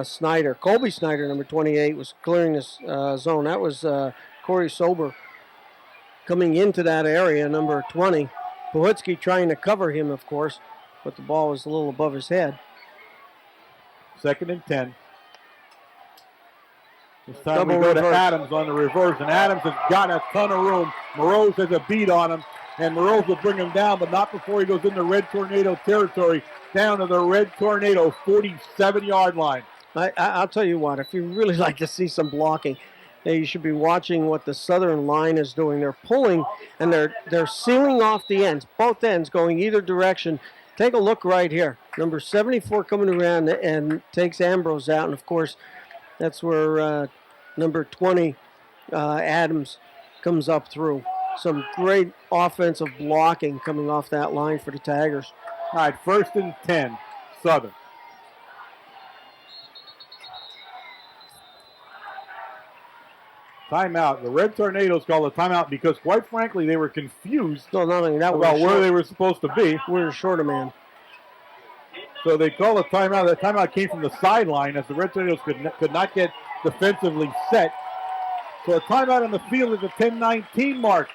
Snyder, Colby Snyder, number 28, was clearing his zone. That was Corey Sober coming into that area, number 20. Pawitsky trying to cover him, of course, but the ball was a little above his head. 2nd and 10. This time Double we go reverse. to Adams on the reverse, and Adams has got a ton of room. Moroz has a beat on him, and Moroz will bring him down, but not before he goes into Red Tornado territory, down to the Red Tornado 47-yard line. I'll tell you what, if you really like to see some blocking, you should be watching what the Southern line is doing. They're pulling, and they're sealing off the ends, both ends going either direction. Take a look right here. Number 74 coming around and takes Ambrose out, and of course, that's where number 20, Adams, comes up through. Some great offensive blocking coming off that line for the Tigers. All right, 1st and 10, Southern. Timeout. The Red Tornadoes called a timeout because, quite frankly, they were confused No, not only that, about where they were supposed to be. we're short a man. So they called a timeout. That timeout came from the sideline as the Red Tornadoes could not get defensively set. So a timeout on the field at the 10:19 mark.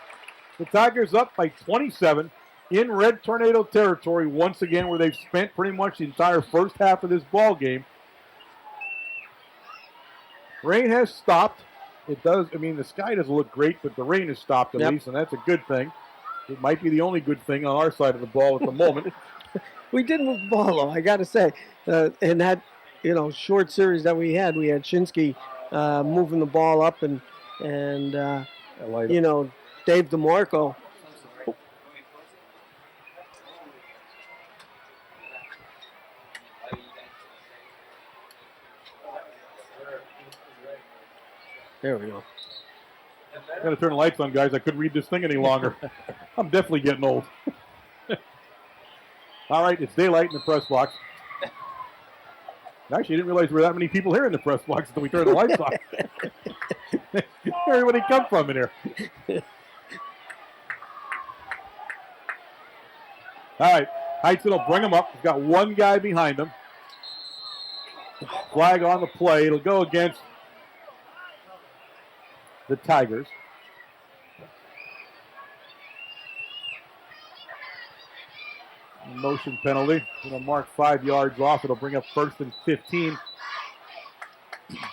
The Tigers up by 27 in Red Tornado territory once again, where they've spent pretty much the entire first half of this ball game. Rain has stopped. It does. I mean, the sky doesn't look great, but the rain has stopped at least, and that's a good thing. It might be the only good thing on our side of the ball at the moment. We did move the ball, though, I got to say. In that, short series that we had Shinsky moving the ball up, and Dave DeMarco. There we go. Got to turn the lights on, guys. I couldn't read this thing any longer. I'm definitely getting old. All right, it's daylight in the press box. Actually, I didn't realize there were that many people here in the press box until we turned the lights on. Where everybody come from in here? All right, Heitzen will bring him up. He's got one guy behind him. Flag on the play. It'll go against the Tigers. Motion penalty. It'll mark 5 yards off. It'll bring up 1st and 15.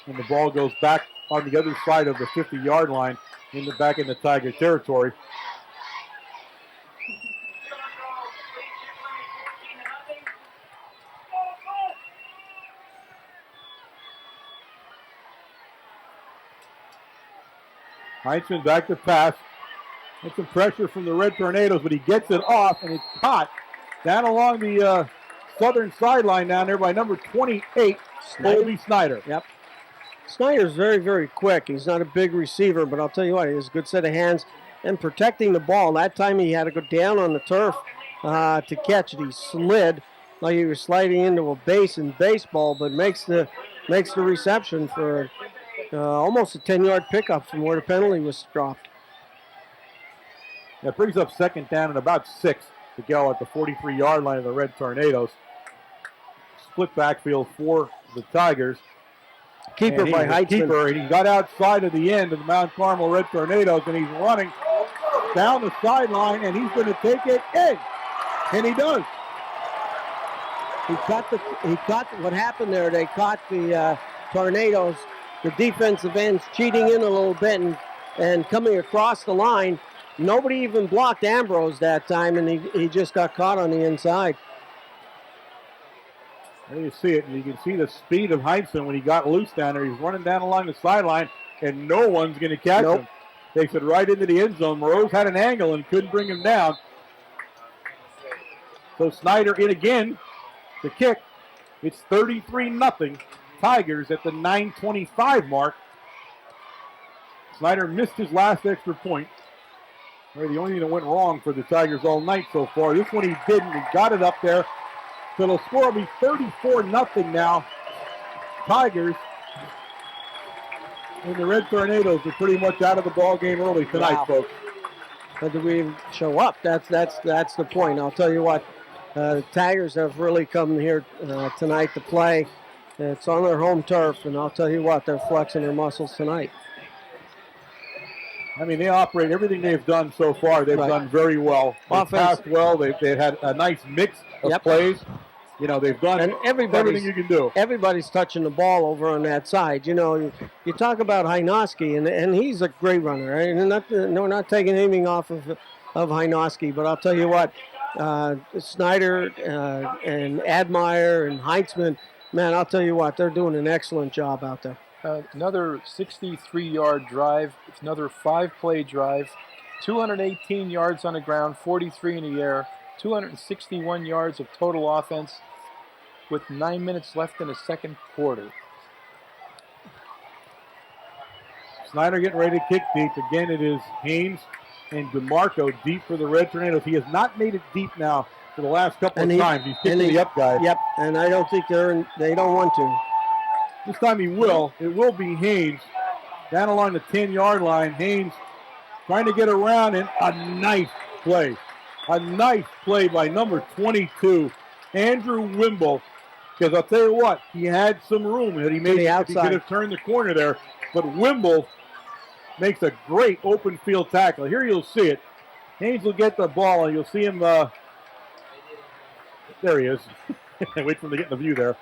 And the ball goes back on the other side of the 50-yard line back in the Tiger territory. Heitzman back to pass. Get some pressure from the Red Tornadoes, but he gets it off, and it's caught down along the southern sideline down there by number 28, Colby Snyder. Yep. Snyder's very, very quick. He's not a big receiver, but I'll tell you what, he has a good set of hands and protecting the ball. That time he had to go down on the turf to catch it. He slid like he was sliding into a base in baseball, but makes the reception for almost a 10-yard pickup from where the penalty was dropped. That brings up 2nd down and about 6 to go at the 43-yard line of the Red Tornadoes. Split backfield for the Tigers. Keeper by Heitzman. Keeper, and he got outside of the end of the Mount Carmel Red Tornadoes, and he's running down the sideline, and he's going to take it in. And he does. He caught what happened there. They caught the Tornadoes, the defensive ends cheating in a little bit and coming across the line. Nobody even blocked Ambrose that time, and he just got caught on the inside. There you see it, and you can see the speed of Heinsohn when he got loose down there. He's running down along the sideline, and no one's going to catch him. Takes it right into the end zone. Rose had an angle and couldn't bring him down. So Snyder in again to kick. It's 33-0. Tigers at the 9:25 mark. Snyder missed his last extra point. The only thing that went wrong for the Tigers all night so far. This one he didn't. He got it up there. So the score will be 34-0 now. Tigers. And the Red Tornadoes are pretty much out of the ball game early tonight, folks. But did we even show up? That's the point. I'll tell you what. The Tigers have really come here tonight to play. It's on their home turf, and I'll tell you what, they're flexing their muscles tonight. I mean, they operate everything they've done so far. They've done very well. They've passed well. They've had a nice mix of plays. You know, they've done everything you can do. Everybody's touching the ball over on that side. You know, you talk about Hynoski, and he's a great runner. Right? And we're not taking anything off of Hynoski, but I'll tell you what, Snyder and Admire and Heitzman, man, I'll tell you what, they're doing an excellent job out there. Another 63-yard drive, another 5-play drive, 218 yards on the ground, 43 in the air, 261 yards of total offense with 9 minutes left in the second quarter. Snyder getting ready to kick deep. Again, it is Haynes and DeMarco deep for the Red Tornadoes. He has not made it deep now for the last couple of times. He's kicking the up guy. Yep, and I don't think they don't want to. This time he will. It will be Haynes down along the 10-yard line. Haynes trying to get around, and a nice play. A nice play by number 22, Andrew Wimble. Because I'll tell you what, he had some room that he made. He could have turned the corner there. But Wimble makes a great open field tackle. Here you'll see it. Haynes will get the ball, and you'll see him. There he is. Wait for him to get in the view there.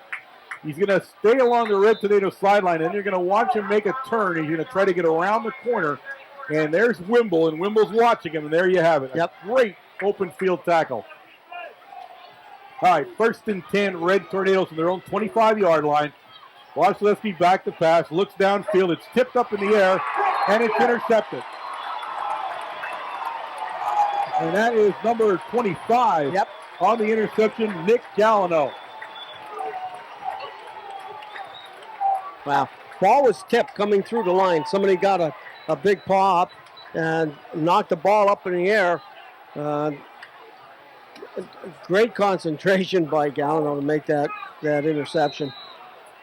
He's going to stay along the Red Tornado sideline, and you're going to watch him make a turn. He's going to try to get around the corner. And there's Wimble, and Wimble's watching him, and there you have it. Yep. A great open field tackle. All right, 1st and 10, Red Tornadoes from their own 25-yard line. Wasilewski back to pass, looks downfield. It's tipped up in the air, and it's intercepted. And that is number 25 on the interception, Nick Galliano. Wow. Ball was tipped coming through the line. Somebody got a big paw up and knocked the ball up in the air. Great concentration by Galliano to make that interception.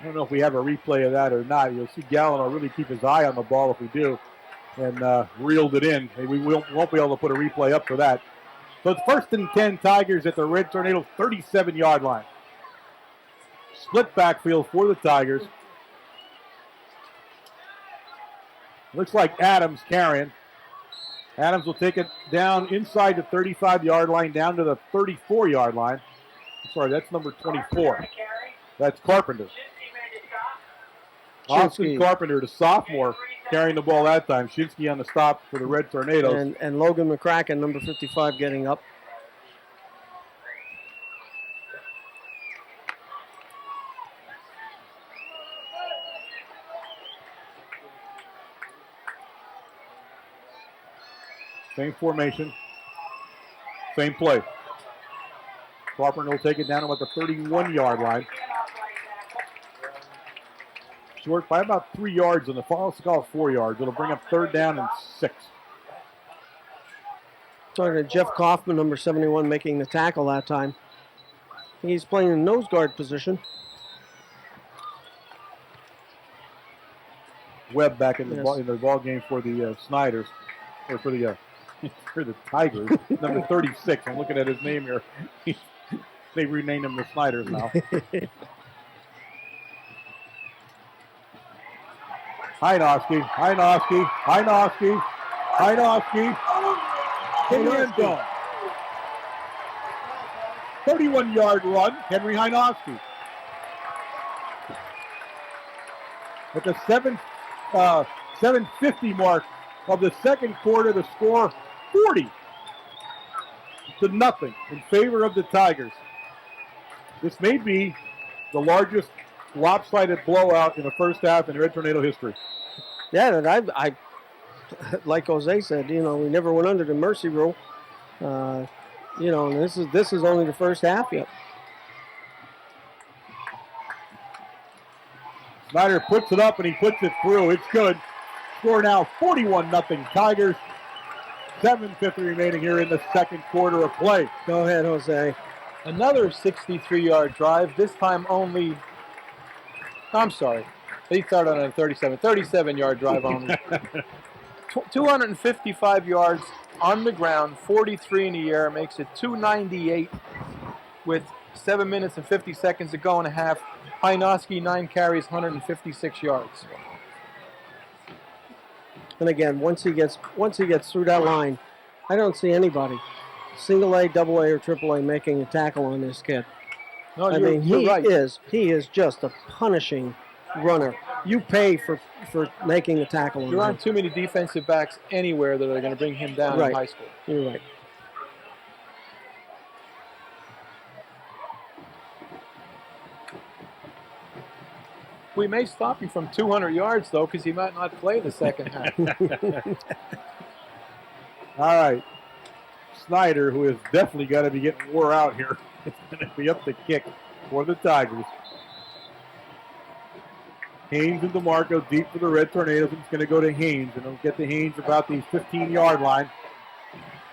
I don't know if we have a replay of that or not. You'll see Galliano really keep his eye on the ball if we do, and reeled it in. We won't be able to put a replay up for that. So it's 1st and 10, Tigers at the Red Tornadoes 37-yard line. Split backfield for the Tigers. Looks like Adams carrying. Adams will take it down inside the 35-yard line, down to the 34-yard line. Sorry, that's number 24. That's Carpenter. Austin Carpenter, the sophomore, carrying the ball that time. Shinsky on the stop for the Red Tornadoes. And Logan McCracken, number 55, getting up. Same formation, same play. Carpenter will take it down about the 31-yard line. Short by about 3 yards on the fall. Let's call it 4 yards. It'll bring up 3rd down and 6. Talking to Jeff Kaufman, number 71, making the tackle that time. He's playing in nose guard position. Webb back in the ball game for the Snyders, or for the Tigers. Number 36. I'm looking at his name here. They renamed him the Snyders now. Hynoski. In the end zone. 31-yard run, Henry Hynoski. At the 7:50 mark of the second quarter, the score 40-0 in favor of the Tigers. This may be the largest lopsided blowout in the first half in Red Tornado history. Yeah, like Jose said, we never went under the mercy rule. And this is only the first half yet. Snyder puts it up and he puts it through. It's good. Score now 41-0 Tigers. 7:50 remaining here in the second quarter of play. Go ahead, Jose. Another 63-yard drive. This time only. I'm sorry. They started on a 37-yard drive only. 255 yards on the ground, 43 in the air, makes it 298 with 7 minutes and 50 seconds to go in a half. Hynoski, 9 carries, 156 yards. And again, once he gets through that line, I don't see anybody, single A, double A, or triple A, making a tackle on this kid. No, He right. is just a punishing runner. You pay for making a tackle on him. There aren't too many defensive backs anywhere that are going to bring him down in high school. You're right. We may stop him from 200 yards, though, because he might not play the second half. All right. Snyder, who is definitely got to be getting wore out here, is going to be up the kick for the Tigers. Haynes and DeMarco deep for the Red Tornadoes. It's going to go to Haynes, and it'll get to Haynes about the 15-yard line.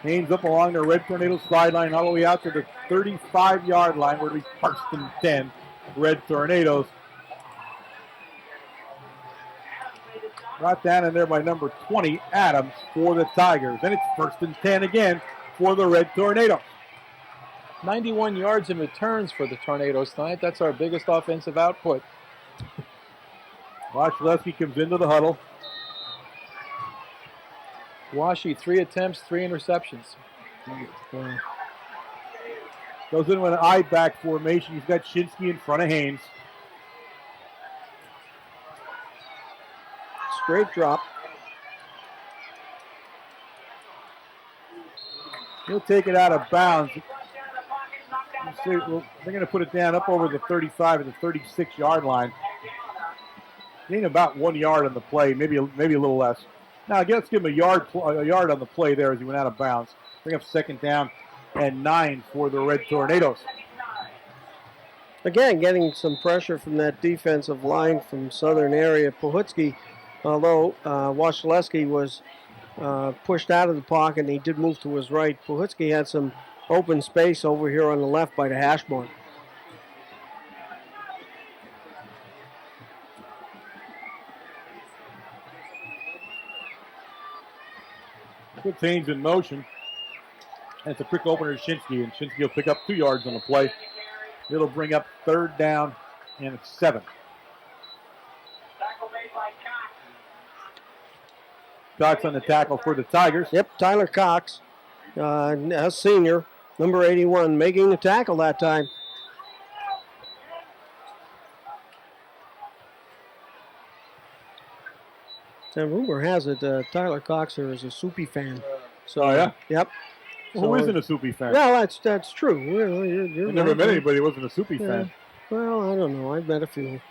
Haynes up along the Red Tornadoes sideline all the way out to the 35-yard line where we first and 10 Red Tornadoes. Brought down in there by number 20, Adams, for the Tigers. And it's first and 10 again for the Red Tornadoes. 91 yards in returns for the Tornadoes tonight. That's our biggest offensive output. Washleski comes into the huddle. Washi, 3 attempts, 3 interceptions. Goes in with an I-back formation. He's got Shinsky in front of Haynes. Straight drop. He'll take it out of bounds. They're going to put it down up over the 35 and the 36-yard line. Gain about 1 yard on the play, maybe a little less. Now, let's give him a yard on the play there as he went out of bounds. Bring up second down and 9 for the Red Tornadoes. Again, getting some pressure from that defensive line from southern area. Pohutsky, although Washleski was pushed out of the pocket and he did move to his right, Pohutsky had some open space over here on the left by the hash mark. Puts Haynes in motion. And it's a quick opener to Shinsky, and Shinsky will pick up 2 yards on the play. It'll bring up third down, and it's 7. Cox on the tackle for the Tigers. Yep, Tyler Cox, a senior, number 81, making the tackle that time. And rumor has it Tyler Cox here is a Soupy fan. So, Oh, yeah? Yep. Who isn't a Soupy fan? Well, that's true. You're I never right. met anybody who wasn't a Soupy fan. Well, I don't know. I've met a few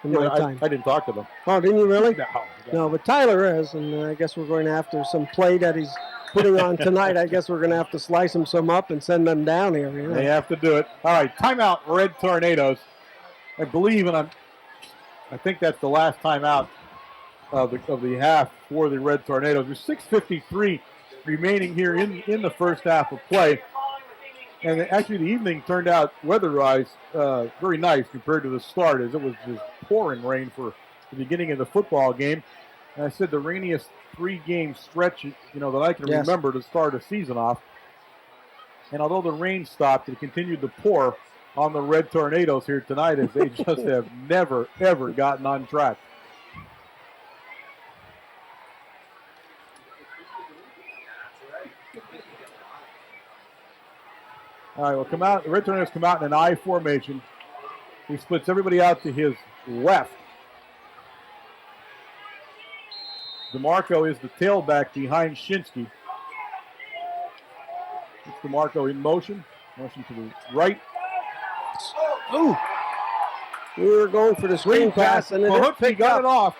in my time. I didn't talk to them. Oh, didn't you really? No. No, but Tyler is, and I guess we're going to have to, some play that he's putting on tonight, I guess we're going to have to slice him some up and send them down here. You know? They have to do it. All right, timeout, Red Tornadoes. I believe, and I think that's the last timeout of the half for the Red Tornadoes. There's 6:53 remaining here in the first half of play. And actually the evening turned out weather-wise very nice compared to the start, as it was just pouring rain for the beginning of the football game. And I said the rainiest 3-game stretch that I can remember to start a season off. And although the rain stopped, it continued to pour on the Red Tornadoes here tonight, as they just have never, ever gotten on track. All right, the Red Tornadoes come out in an I formation. He splits everybody out to his left. DeMarco is the tailback behind Shinsky. It's DeMarco in motion. Motion to the right. Ooh! We were going for the screen pass, and then he got it off.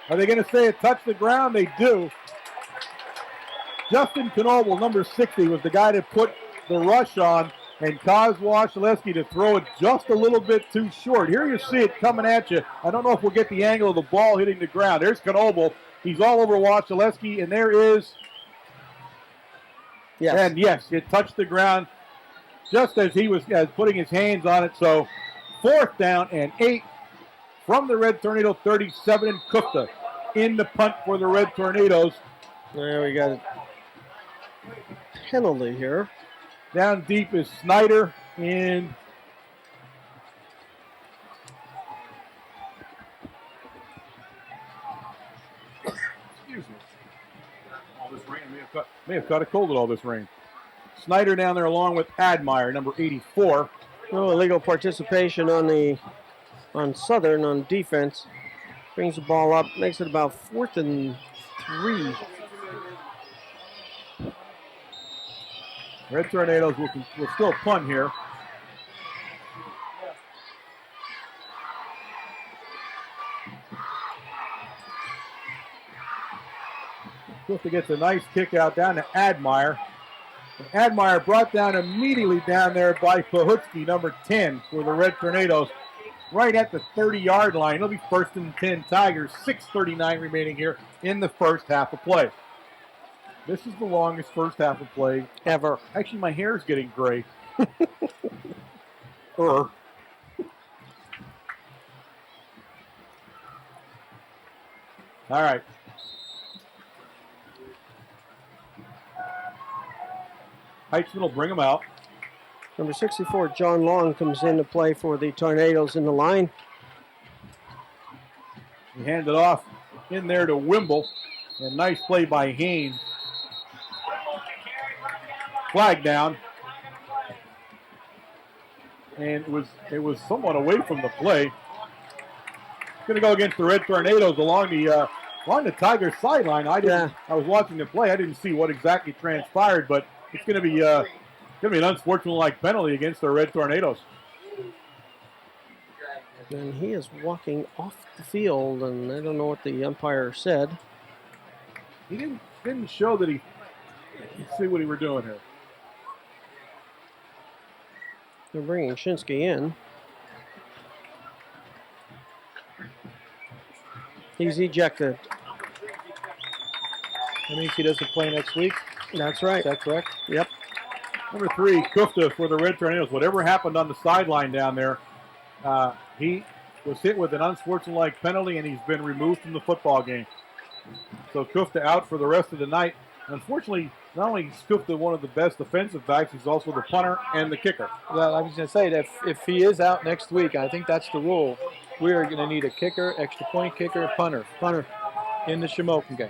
Are they going to say it touched the ground? They do. Justin Knoble, number 60, was the guy that put the rush on and caused Wasilewski to throw it just a little bit too short. Here you see it coming at you. I don't know if we'll get the angle of the ball hitting the ground. There's Knoble. He's all over Wasilewski, and there is. Yes. And yes, it touched the ground just as he was putting his hands on it. So 4th down and 8 from the Red Tornado 37, and Kufta in the punt for the Red Tornadoes. There we got a penalty here. Down deep is Snyder, and excuse me. All this rain may have caught a cold with all this rain. Snyder down there along with Admire, number 84. No illegal participation on Southern on defense. Brings the ball up, makes it about 4th and 3. Red Tornadoes will still punt here. Kufta gets a nice kick out down to Admire. And Admire brought down immediately down there by Pahutsky, number 10, for the Red Tornadoes, right at the 30-yard line. It'll be 1st and 10 Tigers, 6:39 remaining here in the first half of play. This is the longest first half of play Ever. Actually, my hair's getting gray. All right. Heitzman will bring him out. Number 64, John Long, comes into play for the Tornadoes in the line. He handed off in there to Wimble. And nice play by Haynes. Flag down. And it was somewhat away from the play. Going to go against the Red Tornadoes along the Tigers sideline. I was watching the play. I didn't see what exactly transpired, but it's going to be an unsportsmanlike penalty against the Red Tornadoes. And he is walking off the field, and I don't know what the umpire said. He didn't show that he. Let's see what he were doing here. They're bringing Shinsky in. He's ejected. That means he doesn't play next week. That's right. Is that correct? Yep. Number 3, Kufta for the Red Tornadoes. Whatever happened on the sideline down there, he was hit with an unsportsmanlike penalty, and he's been removed from the football game. So Kufta out for the rest of the night. Unfortunately, not only is Kufta one of the best defensive backs, he's also the punter and the kicker. Well, I was going to say that if he is out next week, I think that's the rule. We are going to need a kicker, extra point kicker, punter in the Shamokin game.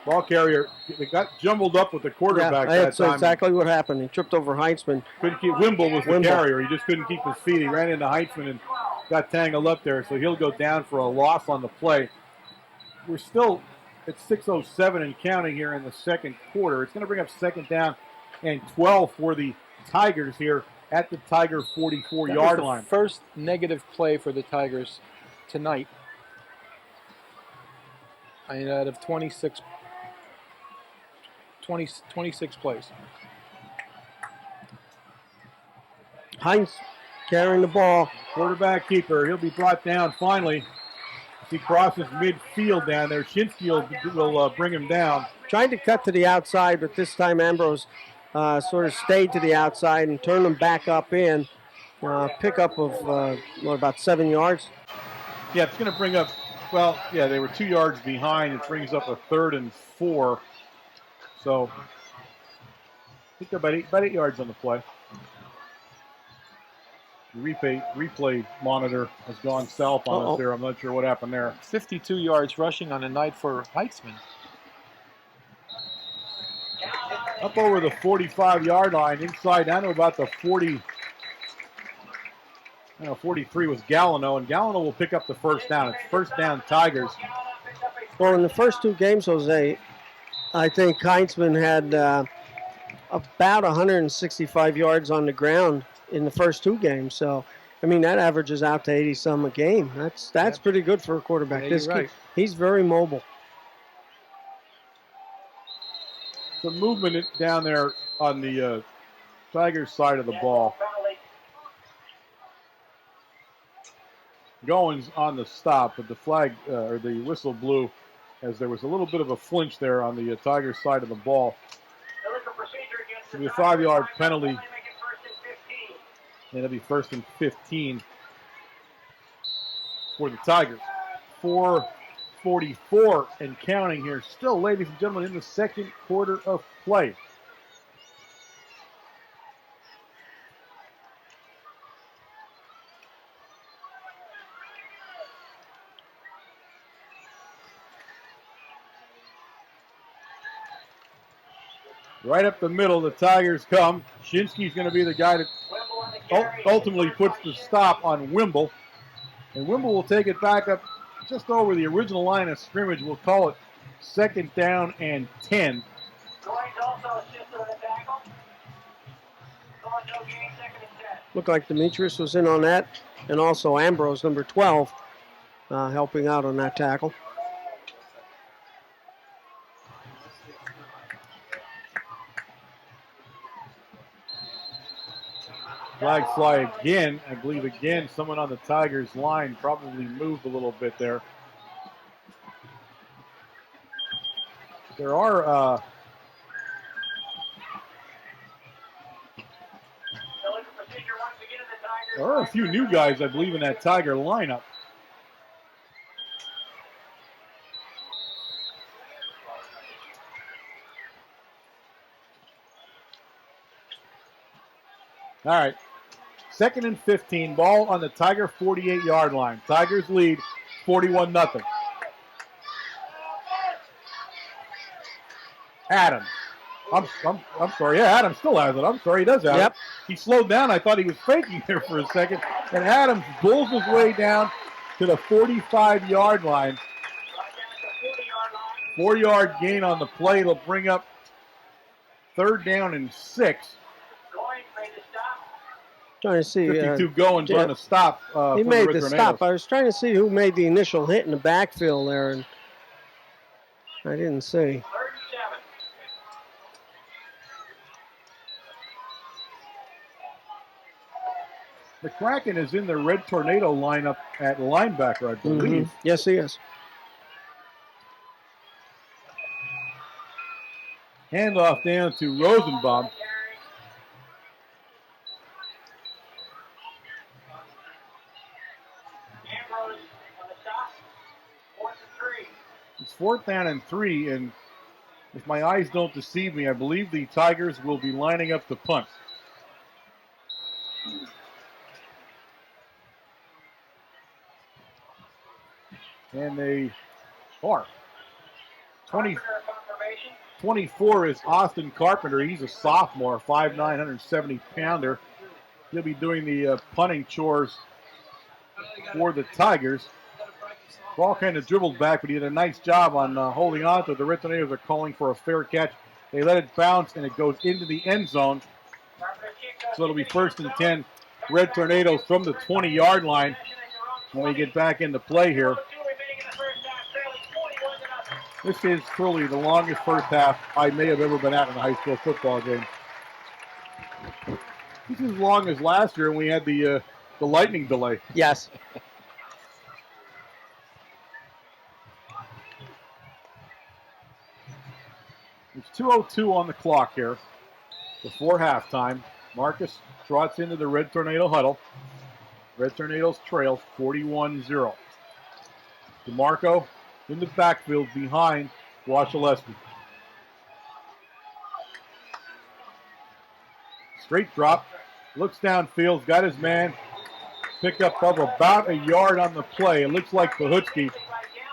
Ball carrier, they got jumbled up with the quarterback that that's time. exactly what happened. He tripped over Heitzman. Couldn't keep, Wimble was the carrier. He just couldn't keep his feet. He ran into Heitzman and got tangled up there, so he'll go down for a loss on the play. We're still at 6:07 and counting here in the second quarter. It's going to bring up 2nd down and 12 for the Tigers here at the Tiger 44-yard line. First negative play for the Tigers tonight. And out of 26 plays. Heinz carrying the ball. Quarterback keeper. He'll be brought down finally. As he crosses midfield down there. Shinsky will bring him down. Trying to cut to the outside, but this time Ambrose sort of stayed to the outside and turned them back up in. Pickup of, about 7 yards? Yeah, it's going to bring up, they were 2 yards behind. It brings up a 3rd and 4. So, I think they're about 8 yards on the play. The replay monitor has gone south on us there. I'm not sure what happened there. 52 yards rushing on the night for Heitzman. Up over the 45-yard line, inside down to about the 40. 43 was Gallino, and Gallino will pick up the first down. It's first down Tigers. Well, in the first 2 games, Jose, I think Heitzman had about 165 yards on the ground in the first 2 games. So I mean, that averages out to 80 some a game. That's Yep. pretty good for a quarterback. Yeah, This you're kid, right. he's very mobile. Some movement down there on the Tigers side of the ball. Goins on the stop, but the flag or the whistle blew as there was a little bit of a flinch there on the Tigers side of the ball. It'll be a 5-yard penalty, and it'll be 1st and 15 for the Tigers. 4:44 and counting here. Still, ladies and gentlemen, in the second quarter of play. Right up the middle, the Tigers come. Shinsky's going to be the guy that ultimately puts the stop on Wimble. And Wimble will take it back up just over the original line of scrimmage. We'll call it 2nd down and 10. Looked like Demetrius was in on that, and also Ambrose, number 12, helping out on that tackle. Flag fly again. I believe again someone on the Tigers line probably moved a little bit there. There are a few new guys, I believe, in that Tiger lineup. All right. 2nd and 15. Ball on the Tiger 48-yard line. Tigers lead 41-0. Adams. I'm sorry. Yeah, Adams still has it. I'm sorry. He does have it. He slowed down. I thought he was faking there for a second. And Adams bulls his way down to the 45-yard line. 4-yard gain on the play. It'll bring up 3rd down and 6. Trying to see. 52 Goins on the stop. He made the stop. I was trying to see who made the initial hit in the backfield there, and I didn't see. The Kraken is in the Red Tornado lineup at linebacker, I believe. Mm-hmm. Yes, he is. Handoff down to Rosenbaum. It's 4th down and 3, and if my eyes don't deceive me, I believe the Tigers will be lining up to punt. And they are. 24 is Austin Carpenter. He's a sophomore, 5'9", 170-pounder. He'll be doing the punting chores for the Tigers. Ball kind of dribbled back, but he did a nice job on holding on to it. The Red Tornadoes are calling for a fair catch. They let it bounce, and it goes into the end zone. So it'll be 1st and 10. Red Tornadoes from the 20-yard line when we get back into play here. This is truly the longest first half I may have ever been at in a high school football game. This is as long as last year when we had the lightning delay. Yes. It's 2:02 on the clock here before halftime. Marcus trots into the Red Tornado huddle. Red Tornadoes trail 41-0. DeMarco in the backfield behind Washaleski. Straight drop. Looks downfield. Got his man. Pick up of about a yard on the play. It looks like Pahutsky,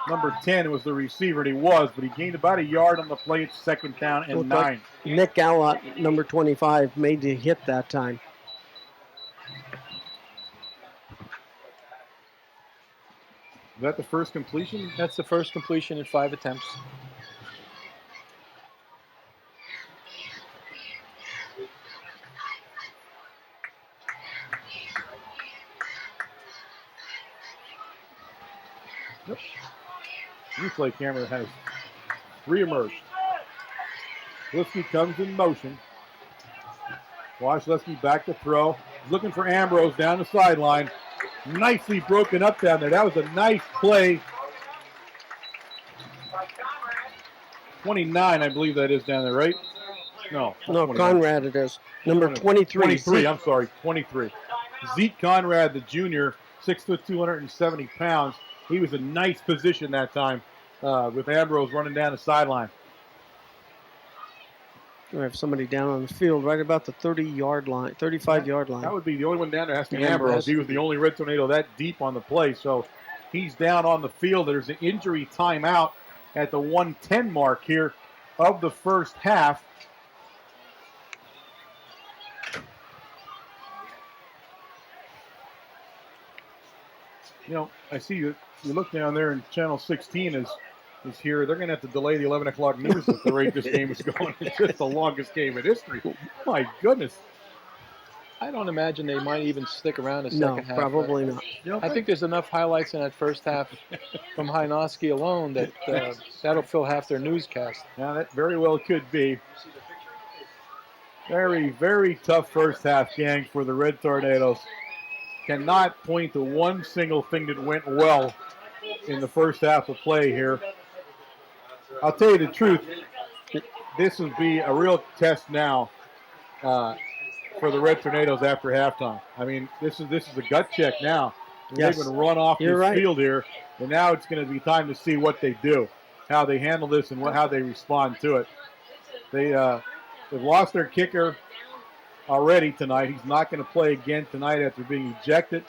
number 10, was the receiver, and he was, but he gained about a yard on the play. It's 2nd down and 9. Like Nick Gallot, number 25, made the hit that time. Is that the first completion? That's the first completion in 5 attempts. replay camera has reemerged. Liskey comes in motion. Wasilewski back to throw. He's looking for Ambrose down the sideline. Nicely broken up down there. That was a nice play. 29, I believe that is down there, right? No. No, 29. Conrad it is. Number 23. 23, I'm sorry, 23. Zeke Conrad, the junior, 6 foot 270 pounds. He was in nice position that time with Ambrose running down the sideline. We have somebody down on the field right about the 30-yard line, 35-yard line. That would be the only one down there. Has to be Ambrose. Ambrose. He was the only Red Tornado that deep on the play. So he's down on the field. There's an injury timeout at the 1:10 mark here of the first half. You know, I see you look down there and channel 16 is here. They're going to have to delay the 11 o'clock news at the rate this game is going. It's just the longest game in history. My goodness. I don't imagine they might even stick around a second half. No, probably not. I think there's enough highlights in that first half from Hynoski alone that that'll fill half their newscast. Now that very well could be. Very, very tough first half, gang, for the Red Tornadoes. Cannot point to one single thing that went well in the first half of play here. I'll tell you the truth, this would be a real test now for the Red Tornadoes after halftime. I mean, this is a gut check now. Yes. They've been run off this right. field here, and now it's going to be time to see what they do, how they handle this, and how they respond to it. They've lost their kicker already tonight. He's not going to play again tonight after being ejected.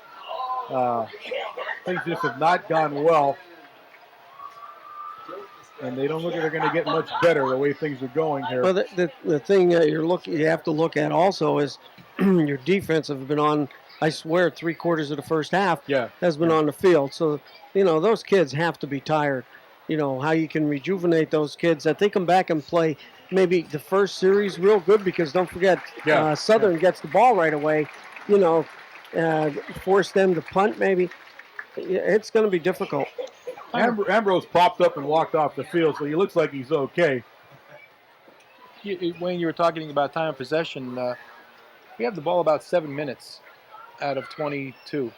Things just have not gone well. And they don't look like they're going to get much better the way things are going here. Well, the thing you have to look at also is your defense have been on, I swear, 3/4 of the first half has been on the field. So, those kids have to be tired. How you can rejuvenate those kids, that they come back and play maybe the first series real good, because don't forget, Southern gets the ball right away, force them to punt maybe. It's going to be difficult. Ambrose popped up and walked off the field, so he looks like he's okay. Wayne, you were talking about time of possession. We have the ball about 7 minutes out of 22.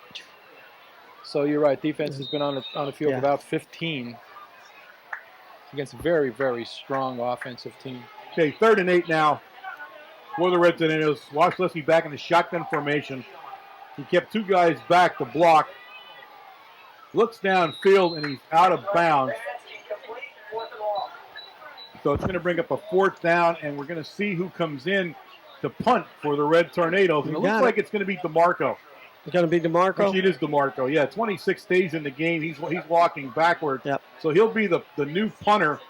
So you're right. Defense has been on the field about 15 against a very, very strong offensive team. Okay, 3rd and 8 now for the Red Tornadoes. Wasilewski back in the shotgun formation. He kept 2 guys back to block. Looks downfield, and he's out of bounds. So it's going to bring up a 4th down, and we're going to see who comes in to punt for the Red Tornadoes. And it looks like it's going to be DeMarco. It's going to be DeMarco? Actually, it is DeMarco. Yeah, 26 days in the game. He's walking backward. Yep. So he'll be the new punter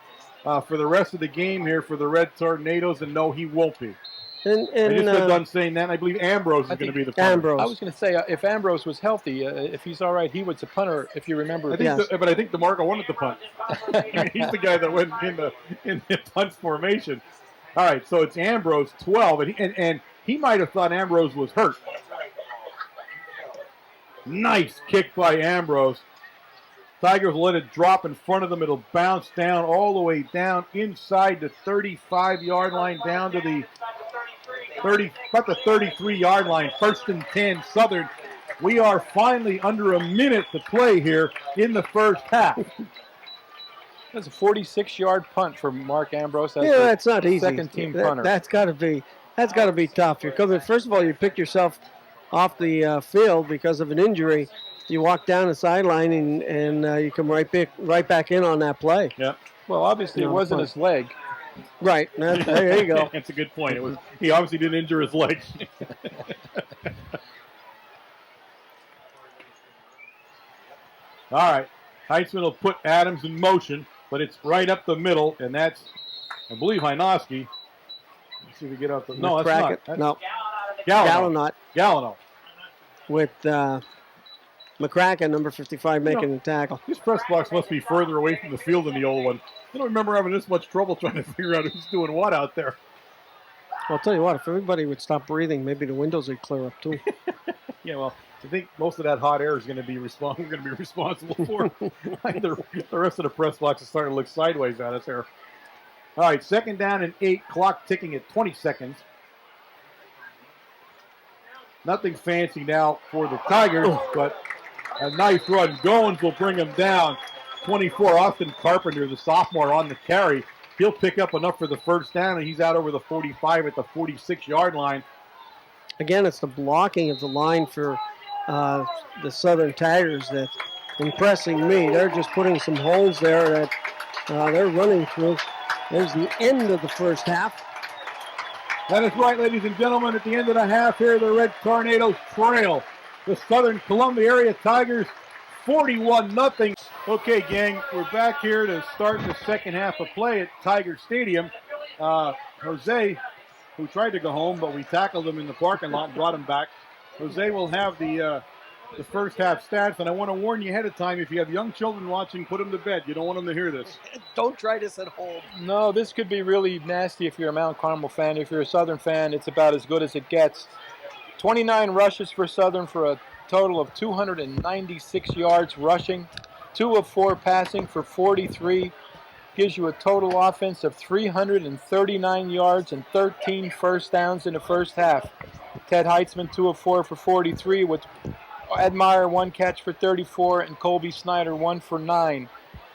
for the rest of the game here for the Red Tornadoes, and no, he won't be. And I just got done saying that. I believe Ambrose is going to be the punter. Ambrose. I was going to say, if Ambrose was healthy, if he's all right, he was the punter, if you remember. But I think DeMarco wanted to punt. He's the guy that went in the punt formation. All right, so it's Ambrose, 12, and he might have thought Ambrose was hurt. Nice kick by Ambrose. Tigers will let it drop in front of them. It'll bounce down all the way down inside the 35-yard line, down to the about the 33-yard line. 1st and 10, Southern. We are finally under a minute to play here in the first half. That's a 46-yard punt for Mark Ambrose. That's not easy. Second-team punter. That's got to be tough. You're coming. First of all, you pick yourself off the field because of an injury. You walk down the sideline and you come right back in on that play. Yeah. Well, obviously it wasn't his leg. Right. There you go. That's a good point. He obviously didn't injure his leg. All right. Heitzman will put Adams in motion, but it's right up the middle, and that's, I believe, Hynoski. Let's see if we get out the. No, that's not. That's no. Gallino. With McCracken, number 55, making the tackle. This press box must be further away from the field than the old one. I don't remember having this much trouble trying to figure out who's doing what out there. Well, I'll tell you what, if everybody would stop breathing, maybe the windows would clear up too. Yeah, well, I think most of that hot air is going to be we're going to be responsible for. the rest of the press box is starting to look sideways at us here. All right, 2nd down and 8, clock ticking at 20 seconds. Nothing fancy now for the Tigers, but a nice run. Goins will bring him down. 24, Austin Carpenter, the sophomore, on the carry. He'll pick up enough for the 1st down, and he's out over the 45 at the 46-yard line. Again, it's the blocking of the line for the Southern Tigers that's impressing me. They're just putting some holes there that they're running through. There's the end of the 1st half. That is right, ladies and gentlemen. At the end of the half here, the Red Tornadoes trail the Southern Columbia area Tigers 41-0. Okay, gang, we're back here to start the 2nd half of play at Tiger Stadium. Jose, who tried to go home, but we tackled him in the parking lot and brought him back. Jose will have the 1st half stats, and I want to warn you ahead of time, if you have young children watching, put them to bed. You don't want them to hear this. Don't try this at home. No, this could be really nasty if you're a Mount Carmel fan. If you're a Southern fan, it's about as good as it gets. 29 rushes for Southern for a total of 296 yards rushing, 2 of 4 passing for 43. Gives you a total offense of 339 yards and 13 first downs in the 1st half. Ted Heitzman, 2 of 4 for 43, with Ed Meyer, 1 catch for 34, and Colby Snyder, 1 for 9.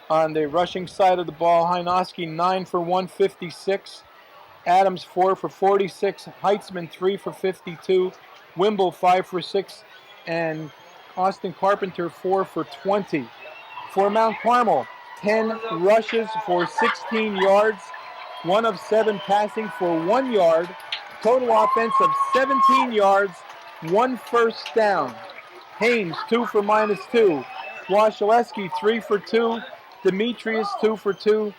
On the rushing side of the ball, Hynoski, 9 for 156. Adams, 4 for 46. Heitzman, 3 for 52. Wimble, 5 for 6. And Austin Carpenter, 4 for 20. For Mount Carmel, 10 rushes for 16 yards, 1 of 7 passing for 1 yard, total offense of 17 yards, 1 first down. Haynes, 2 for -2. Wasilewski, 3 for 2. Demetrius, 2 for 2.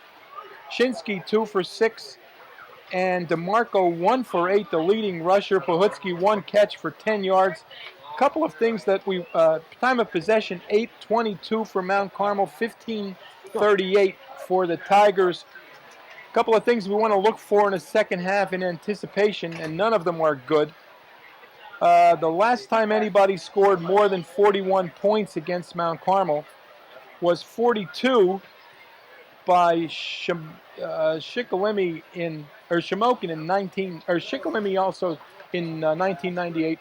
Shinsky, 2 for 6. And DeMarco, 1 for 8, the leading rusher. Pohutsky, 1 catch for 10 yards. A couple of things that we, time of possession, 8:22 for Mount Carmel, 15:38 for the Tigers. A couple of things we want to look for in the 2nd half in anticipation, and none of them are good. The last time anybody scored more than 41 points against Mount Carmel was 42 by Shikellamy Shamokin in 19, or Shikellamy also in 1998.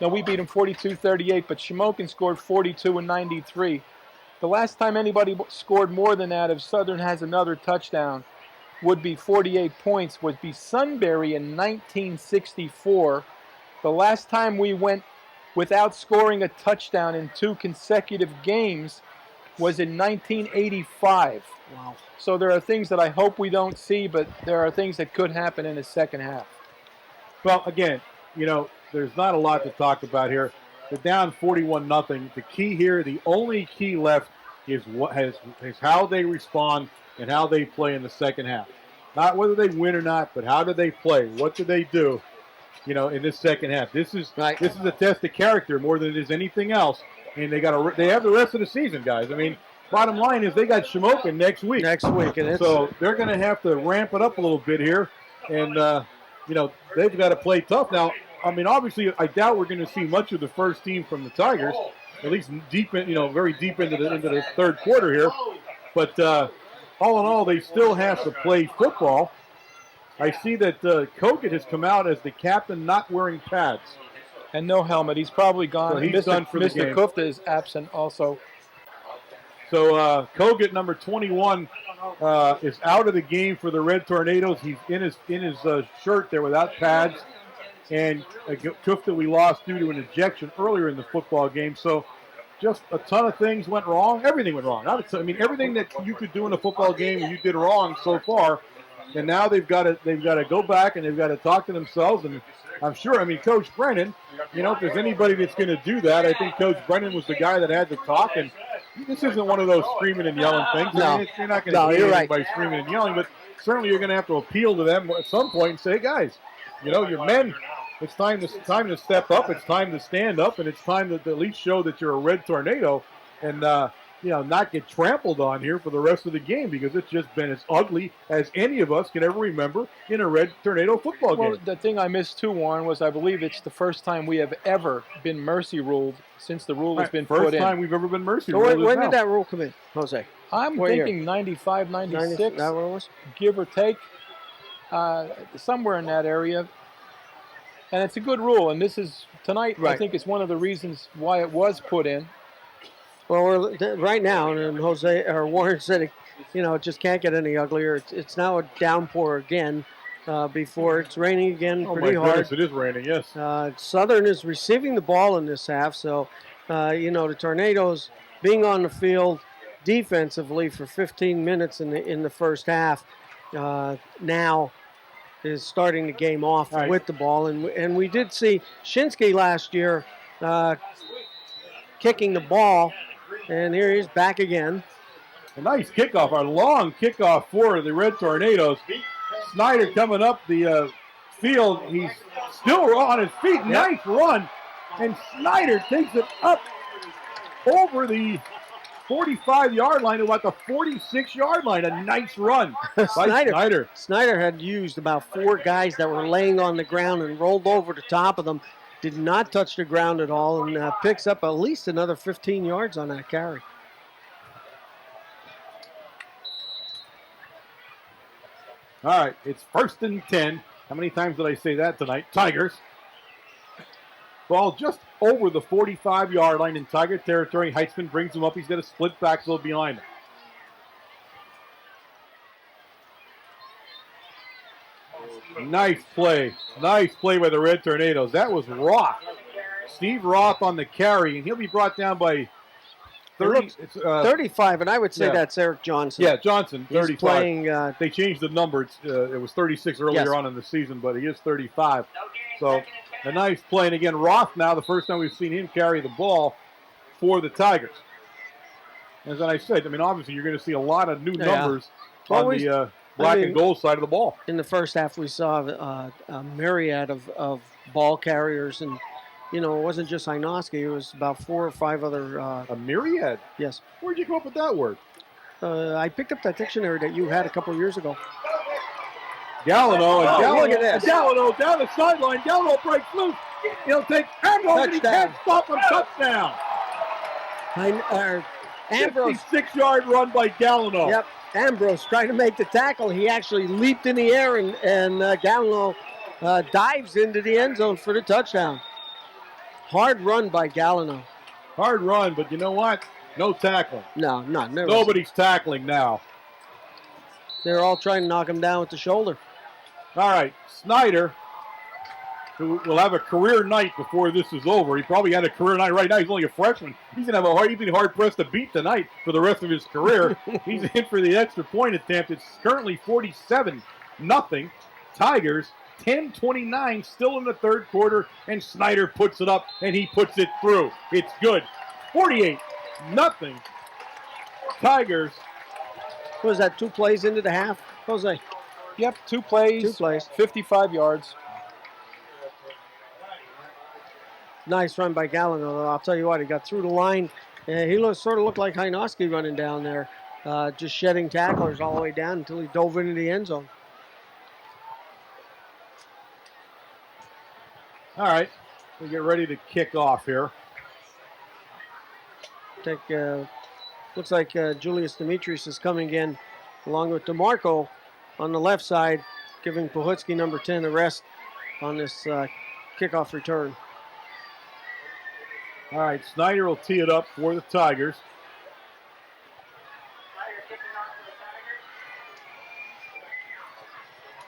No, we beat him 42-38, but Shamokin scored 42 in 93. The last time anybody scored more than that, if Southern has another touchdown, would be 48 points, would be Sunbury in 1964. The last time we went without scoring a touchdown in 2 consecutive games was in 1985. Wow. So there are things that I hope we don't see, but there are things that could happen in the 2nd half. Well, again, you know, there's not a lot to talk about here. They're down 41-0. The key here, the only key left is is how they respond and how they play in the 2nd half. Not whether they win or not, but how do they play? What do they do? You know, in this 2nd half, this is a test of character more than it is anything else. And they have the rest of the season, guys. I mean, bottom line is they got Shamokin next week. And so they're going to have to ramp it up a little bit here, and you know, they've got to play tough now. I mean, obviously, I doubt we're going to see much of the first team from the Tigers, at least deep in, very deep into the 3rd quarter here. But all in all, they still have to play football. I see that Kogut has come out as the captain, not wearing pads and no helmet. He's probably gone. So he's done for the game. Mr. Kufta is absent also. So Kogut, number 21, is out of the game for the Red Tornadoes. He's in his shirt there without pads. And Kufta we lost due to an ejection earlier in the football game. So just a ton of things went wrong. Everything went wrong. I mean, everything that you could do in a football game you did wrong so far. And now they've got to go back and they've got to talk to themselves. And I'm sure, I mean, Coach Brennan, you know, if there's anybody that's going to do that, I think Coach Brennan was the guy that had to talk. And this isn't one of those screaming and yelling things. No, I mean, you're not going to do it by screaming and yelling, but certainly you're going to have to appeal to them at some point and say, hey, guys, you know, your men, it's time to step up. It's time to stand up, and it's time to at least show that you're a Red Tornado. And not get trampled on here for the rest of the game, because it's just been as ugly as any of us can ever remember in a Red Tornado football Well, game. the thing I missed too, Warren, was I believe it's the first time we have ever been mercy ruled since the rule has been put First in. time we've ever been mercy So ruled. when did that rule come in, Jose? I'm What year? thinking 95, 96, Is that what it was? give or take, somewhere in that area. And it's a good rule, and this is, tonight, I Right. think it's one of the reasons why it was put in. Well, right now, and Jose or Warren said, it just can't get any uglier. It's now a downpour again. Before it's raining again, Oh pretty my hard. goodness, it is raining. Yes. Southern is receiving the ball in this half, so the Tornadoes being on the field defensively for 15 minutes in the first half now is starting the game off Right. with the ball, and we did see Shinsky last year kicking the ball, and here he's back again. A nice kickoff, a long kickoff for the Red Tornadoes. Snyder coming up the field. He's still on his feet. Yep. Nice run. And Snyder takes it up over the 45-yard line to about the 46-yard line. A nice run by Snyder. Snyder had used about 4 guys that were laying on the ground and rolled over the top of them. Did not touch the ground at all, and picks up at least another 15 yards on that carry. All right, it's 1st and 10. How many times did I say that tonight? Tigers. Ball just over the 45-yard line in Tiger territory. Heitzman brings him up. He's got a split backfield behind him. Nice play. Nice play by the Red Tornadoes. That was Roth. Steve Roth on the carry, and he'll be brought down by 30. 35, and I would say that's Eric Johnson. Yeah, Johnson, 35. He's playing, they changed the number. It was 36 earlier on in the season, but he is 35. So a nice play. And again, Roth now, the first time we've seen him carry the ball for the Tigers. As I said, obviously you're going to see a lot of new numbers on the black and gold side of the ball. In the first half, we saw a myriad of ball carriers, and it wasn't just Hynoski. It was about 4 or 5 other. A myriad? Yes. Where'd you come up with that word? I picked up that dictionary that you had a couple of years ago. Galliano. Look at this. Galliano down the sideline. Galliano breaks loose. He'll take Ambrose, and he can't stop him. Touchdown. Ambrose. 56-yard run by Galliano. Yep. Ambrose trying to make the tackle. He actually leaped in the air, and Galliano dives into the end zone for the touchdown. Hard run by Galliano. Hard run, but you know what? No tackling. No, none. Nobody's tackling now. They're all trying to knock him down with the shoulder. All right, Snyder, who will have a career night before this is over. He probably had a career night right now. He's only a freshman. He's going to have he'd be hard pressed to beat tonight for the rest of his career. He's in for the extra point attempt. It's currently 47-0. Tigers 10-29, still in the third quarter, and Snyder puts it up, and he puts it through. It's good. 48-0. Tigers. What was that, 2 plays into the half, Jose? Yep, 2 plays. 2 plays. 55 yards. Nice run by Galliano, though. I'll tell you what, he got through the line. He sort of looked like Hynoski running down there, just shedding tacklers all the way down until he dove into the end zone. All right, we get ready to kick off here. Looks like Julius Demetrius is coming in along with DeMarco on the left side, giving Pohutsky number 10 a rest on this kickoff return. All right, Snyder will tee it up for the Tigers.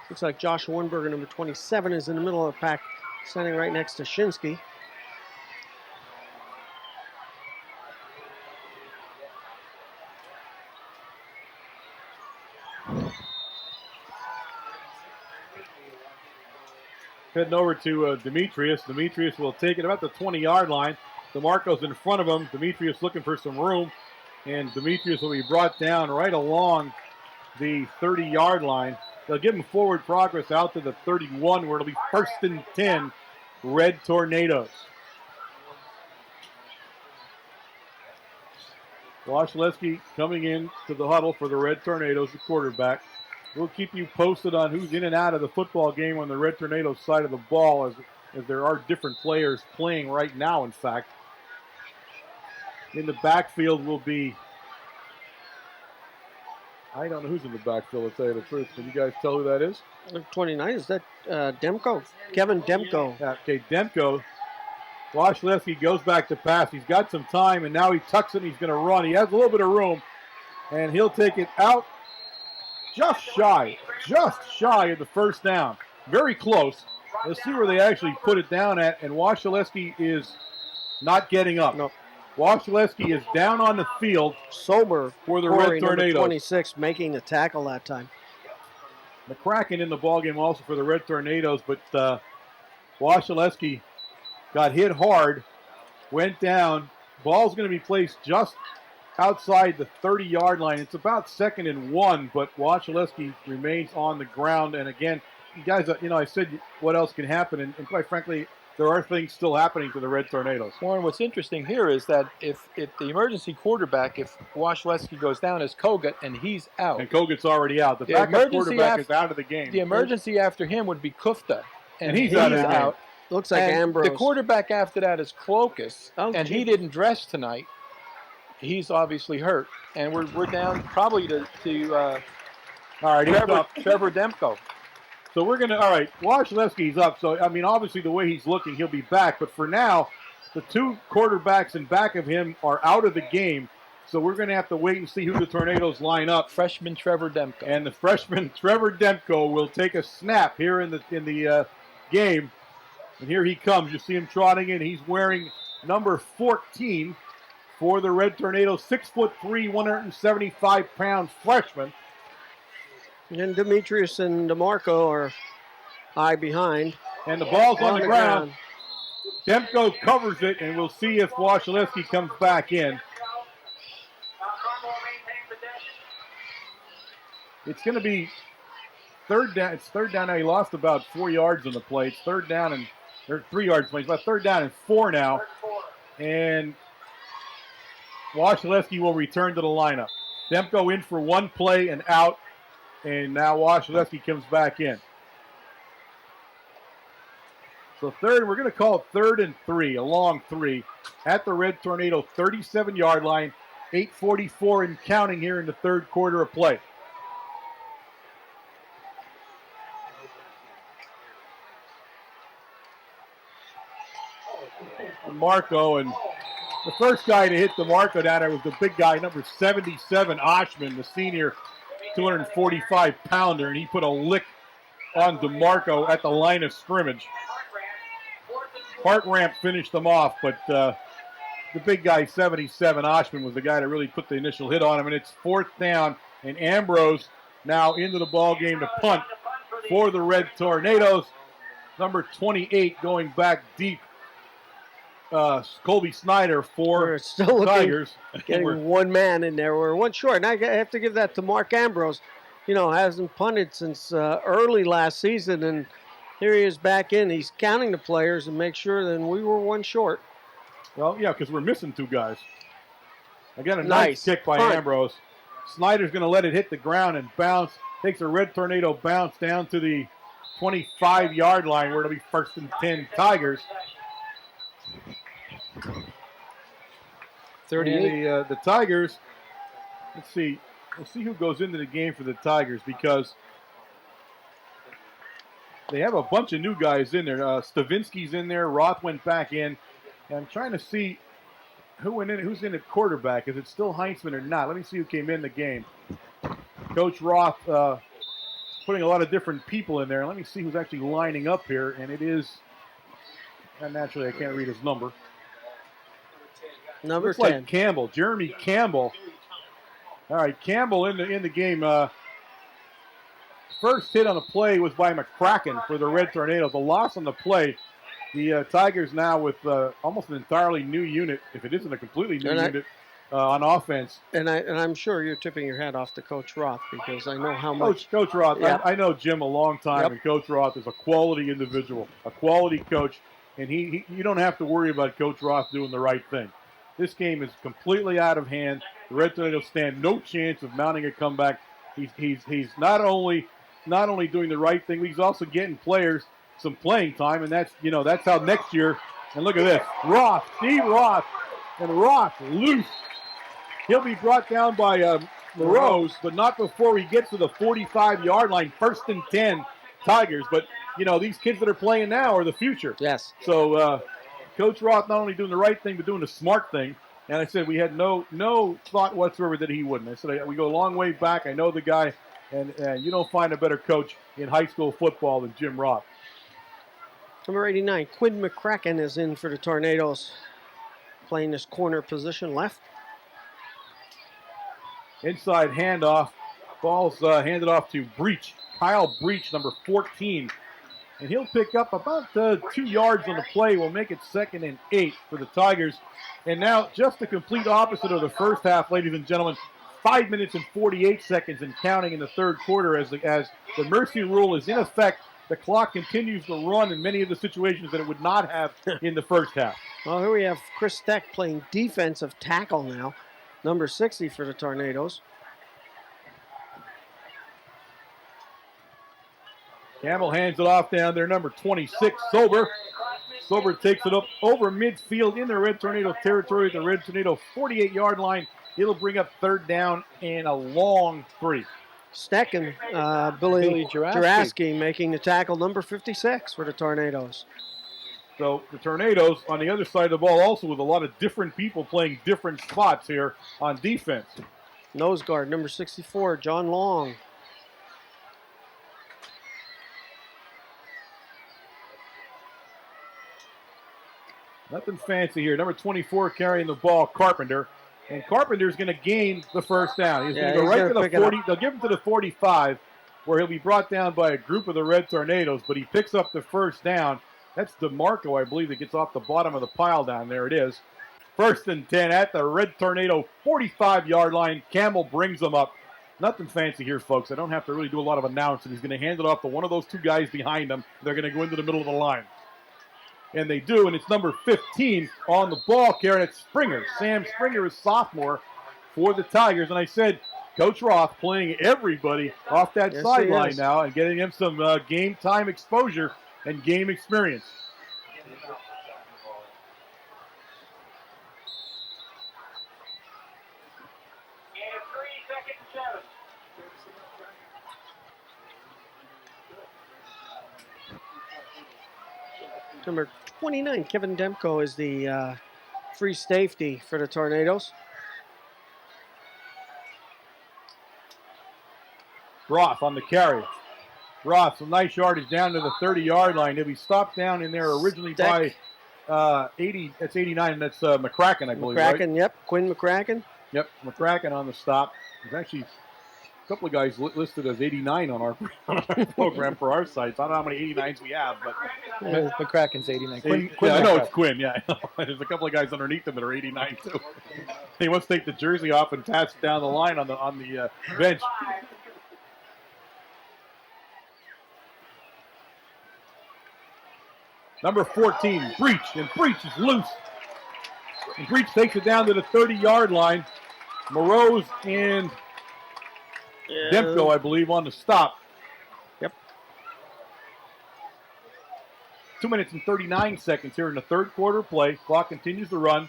Looks like Josh Warnberger, number 27, is in the middle of the pack, standing right next to Shinsky. Heading over to Demetrius. Demetrius will take it about the 20-yard line. DeMarco's in front of him. Demetrius looking for some room. And Demetrius will be brought down right along the 30-yard line. They'll give him forward progress out to the 31, where it'll be 1st and 10, Red Tornadoes. Washleski coming in to the huddle for the Red Tornadoes, the quarterback. We'll keep you posted on who's in and out of the football game on the Red Tornadoes side of the ball, as there are different players playing right now, in fact. In the backfield will be, I don't know who's in the backfield, to tell you the truth. Can you guys tell who that is? Number 29, is that Demko? Kevin Demko. Okay, Demko. Washleski goes back to pass. He's got some time, and now he tucks it and he's going to run. He has a little bit of room, and he'll take it out just shy of the first down. Very close. Let's see where they actually put it down at, and Washleski is not getting up. No. Washleski is down on the field. Sober for the Corey, Red Tornadoes. Number 26, making the tackle that time. McCracken in the ballgame also for the Red Tornadoes, but Washleski got hit hard, went down. Ball's going to be placed just outside the 30-yard line. It's about 2nd and 1, but Washleski remains on the ground. And again, you guys, I said what else can happen, and quite frankly, there are things still happening to the Red Tornadoes. Warren, what's interesting here is that if the emergency quarterback, if Washleski goes down, is Kogut, and he's out. And Kogut's already out. The backup quarterback is out of the game. The emergency after him would be Kufta, and he's out. Looks like Ambrose. The quarterback after that is Clokus, and geez. he didn't dress tonight. He's obviously hurt, and we're down probably to all right, Trevor Demko. So we're going to, all right, Washleski's up. So, I mean, obviously the way he's looking, he'll be back. But for now, the two quarterbacks in back of him are out of the game. So we're going to have to wait and see who the Tornadoes line up. Freshman Trevor Demko. And the freshman Trevor Demko will take a snap here in the game. And here he comes. You see him trotting in. He's wearing number 14 for the Red Tornadoes. 6'3", 175-pound freshman. And Demetrius and DeMarco are high behind. And the ball's on the ground. Demko covers it, and we'll see if Washleski comes back in. It's going to be third down. It's third down now. He lost about 4 yards on the play. It's third down and 3 yards play. It's about third down and 4 now. And Washleski will return to the lineup. Demko in for one play and out. And now Washleski comes back in. So third, we're going to call it 3rd and 3, a long 3, at the Red Tornado 37-yard line. 8:44 and counting here in the third quarter of play. Marco, and the first guy to hit the Marco down there was the big guy, number 77, Oshman, the senior 245-pounder, and he put a lick on DeMarco at the line of scrimmage. Hartramp finished them off, but the big guy, 77, Oshman, was the guy that really put the initial hit on him, and it's 4th down, and Ambrose now into the ball game to punt for the Red Tornadoes. Number 28 going back deep. Colby Snyder for still Tigers. Getting one man in there. We're one short. And I have to give that to Mark Ambrose. Hasn't punted since early last season. And here he is back in. He's counting the players and make sure that we were one short. Well, yeah, because we're missing 2 guys. Again, a nice kick by Ambrose. Snyder's going to let it hit the ground and bounce. Takes a Red Tornado bounce down to the 25-yard line where it'll be 1st and 10 Tigers. 38. And the Tigers, let's see. We'll see who goes into the game for the Tigers because they have a bunch of new guys in there. Stavinsky's in there. Roth went back in. And I'm trying to see who's in at quarterback. Is it still Heinzman or not? Let me see who came in the game. Coach Roth putting a lot of different people in there. Let me see who's actually lining up here. And it is, and naturally I can't read his number. Number Looks 10. like Campbell, Jeremy Campbell. All right, Campbell in the game. First hit on the play was by McCracken for the Red Tornadoes. A loss on the play. The Tigers now with almost an entirely new unit, if it isn't a completely new unit, on offense. And I'm sure you're tipping your hat off to Coach Roth because I know how much. Coach Roth, yeah. I know Jim a long time, and Coach Roth is a quality individual, a quality coach, and you don't have to worry about Coach Roth doing the right thing. This game is completely out of hand. The Red Tornadoes stand no chance of mounting a comeback. He's not only doing the right thing, but he's also getting players some playing time, and that's how next year. And look at this, Steve Roth, and Roth loose. He'll be brought down by LaRose, but not before he gets to the 45-yard line. 1st and 10, Tigers. But these kids that are playing now are the future. Yes. So Coach Roth not only doing the right thing, but doing the smart thing. And I said we had no thought whatsoever that he wouldn't. I said we go a long way back. I know the guy, and you don't find a better coach in high school football than Jim Roth. Number 89, Quinn McCracken is in for the Tornadoes, playing this corner position left. Inside handoff. Ball's handed off to Breach. Kyle Breach, number 14. And he'll pick up about 2 yards on the play. Will make it 2nd and 8 for the Tigers. And now just the complete opposite of the first half, ladies and gentlemen. 5 minutes and 48 seconds and counting in the third quarter as the mercy rule is in effect. The clock continues to run in many of the situations that it would not have in the first half. Well, here we have Chris Steck playing defensive tackle now. Number 60 for the Tornadoes. Campbell hands it off down there, number 26, Sober. Sober takes it up over midfield in the Red Tornado territory at the Red Tornado 48-yard line. It'll bring up 3rd down and a long 3. Steck and Billy Juraski making the tackle, number 56 for the Tornadoes. So the Tornadoes on the other side of the ball also with a lot of different people playing different spots here on defense. Nose guard, number 64, John Long. Nothing fancy here. Number 24 carrying the ball, Carpenter. And Carpenter's going to gain the first down. He's going to go right to the 40. They'll give him to the 45, where he'll be brought down by a group of the Red Tornadoes, but he picks up the first down. That's DeMarco, I believe, that gets off the bottom of the pile down. There it is. 1st and 10 at the Red Tornado 45-yard line. Campbell brings them up. Nothing fancy here, folks. I don't have to really do a lot of announcing. He's going to hand it off to one of those 2 guys behind him. They're going to go into the middle of the line. And they do, and it's number 15 on the ball carrying it. Springer. Sam Springer is sophomore for the Tigers. And I said, Coach Roth playing everybody off that sideline now and getting him some game time exposure and game experience. Number 29, Kevin Demko is the free safety for the Tornadoes. Roth on the carry. Roth, some nice yardage down to the 30-yard line. He'll be stopped down in there originally by 80. That's 89. That's McCracken, I believe. McCracken, right? Yep. Quinn McCracken. Yep, McCracken on the stop. There's actually a couple of guys listed as 89 on our program for our sites. I don't know how many 89s we have, but McCracken's 89. Quinn I know it's Quinn. Yeah, there's a couple of guys underneath him that are 89 too. He wants to take the jersey off and pass it down the line on the bench. Number 14, Breach, and Breach is loose. And Breach takes it down to the 30-yard line. Morose and Demko, I believe, on the stop. Yep. 2 minutes and 39 seconds here in the third quarter play. Clock continues to run.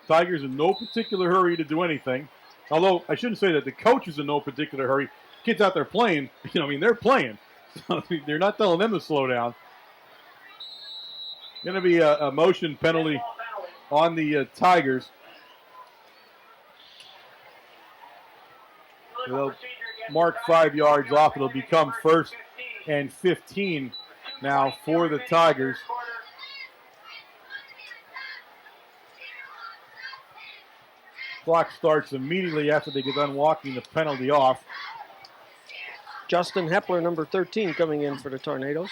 Tigers in no particular hurry to do anything. Although, I shouldn't say that the coach is in no particular hurry. Kids out there playing, they're playing. So, they're not telling them to slow down. Going to be a motion penalty on the Tigers. They'll mark 5 yards off. It'll become 1st and 15 now for the Tigers. Clock starts immediately after they get done walking the penalty off. Justin Hepler, number 13, coming in for the Tornadoes.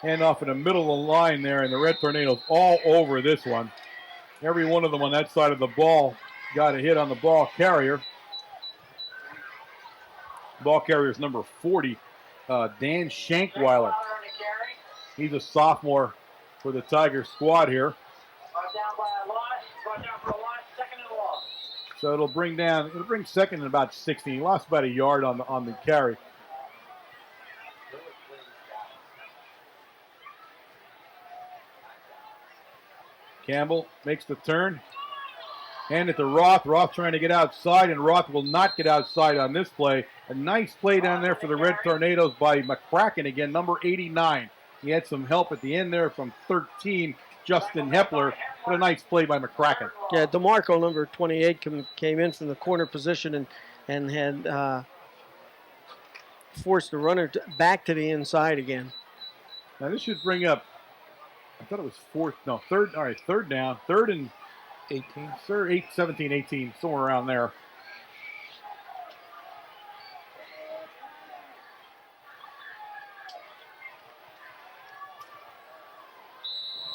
Hand off in the middle of the line there, and the Red Tornadoes all over this one. Every one of them on that side of the ball got a hit on the ball carrier. Ball carrier is number 40, Dan Shankweiler. He's a sophomore for the Tigers squad here. Brought down by a loss. Brought down for a loss. Second and long. So it'll bring second and about 16. He lost about a yard on the carry. Campbell makes the turn. Hand it to Roth. Roth trying to get outside, and Roth will not get outside on this play. A nice play down there for the Red Tornadoes by McCracken again, number 89. He had some help at the end there from 13, Justin Hepler. What a nice play by McCracken. Yeah, DeMarco, number 28, came in from the corner position and had forced the runner back to the inside again. Now this should bring up, I thought it was third. All right, third down. Third and 18. 17, 18, somewhere around there.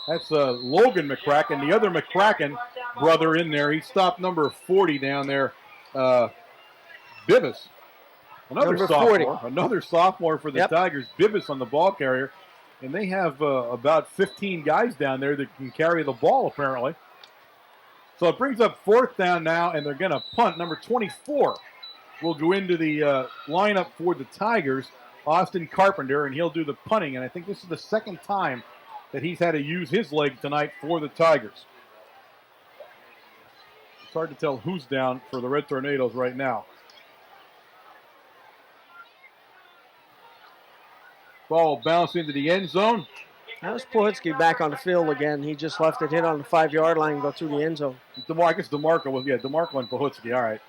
That's Logan McCracken, the other McCracken brother in there. He stopped number 40 down there, Bibas. Another sophomore for the Tigers, Bibas on the ball carrier. And they have about 15 guys down there that can carry the ball, apparently. So it brings up fourth down now, and they're going to punt. Number 24 will go into the lineup for the Tigers, Austin Carpenter, and he'll do the punting. And I think this is the second time that he's had to use his leg tonight for the Tigers. It's hard to tell who's down for the Red Tornadoes right now. Ball bounced into the end zone. That was Pawhutsky back on the field again. He just left it hit on the 5-yard line and go through the end zone. I guess DeMarco and Pawhutsky. All right.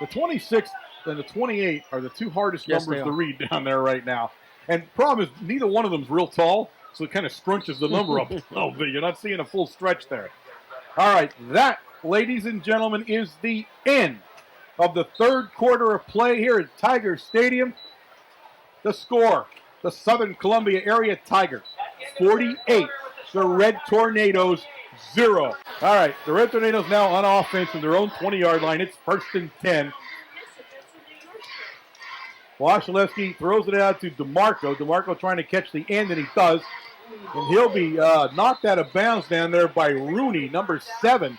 The 26 and the 28 are the two hardest numbers to read down there right now. And the problem is neither one of them is real tall, so it kind of scrunches the number up a little bit. You're not seeing a full stretch there. All right, that, ladies and gentlemen, is the end of the third quarter of play here at Tiger Stadium. The score, the Southern Columbia area Tigers, 48. The Red Tornadoes, 0. All right, the Red Tornadoes now on offense from their own 20-yard line. It's 1st and 10. Wasilewski throws it out to DeMarco. DeMarco trying to catch the end, and he does. And he'll be knocked out of bounds down there by Rooney, number 7,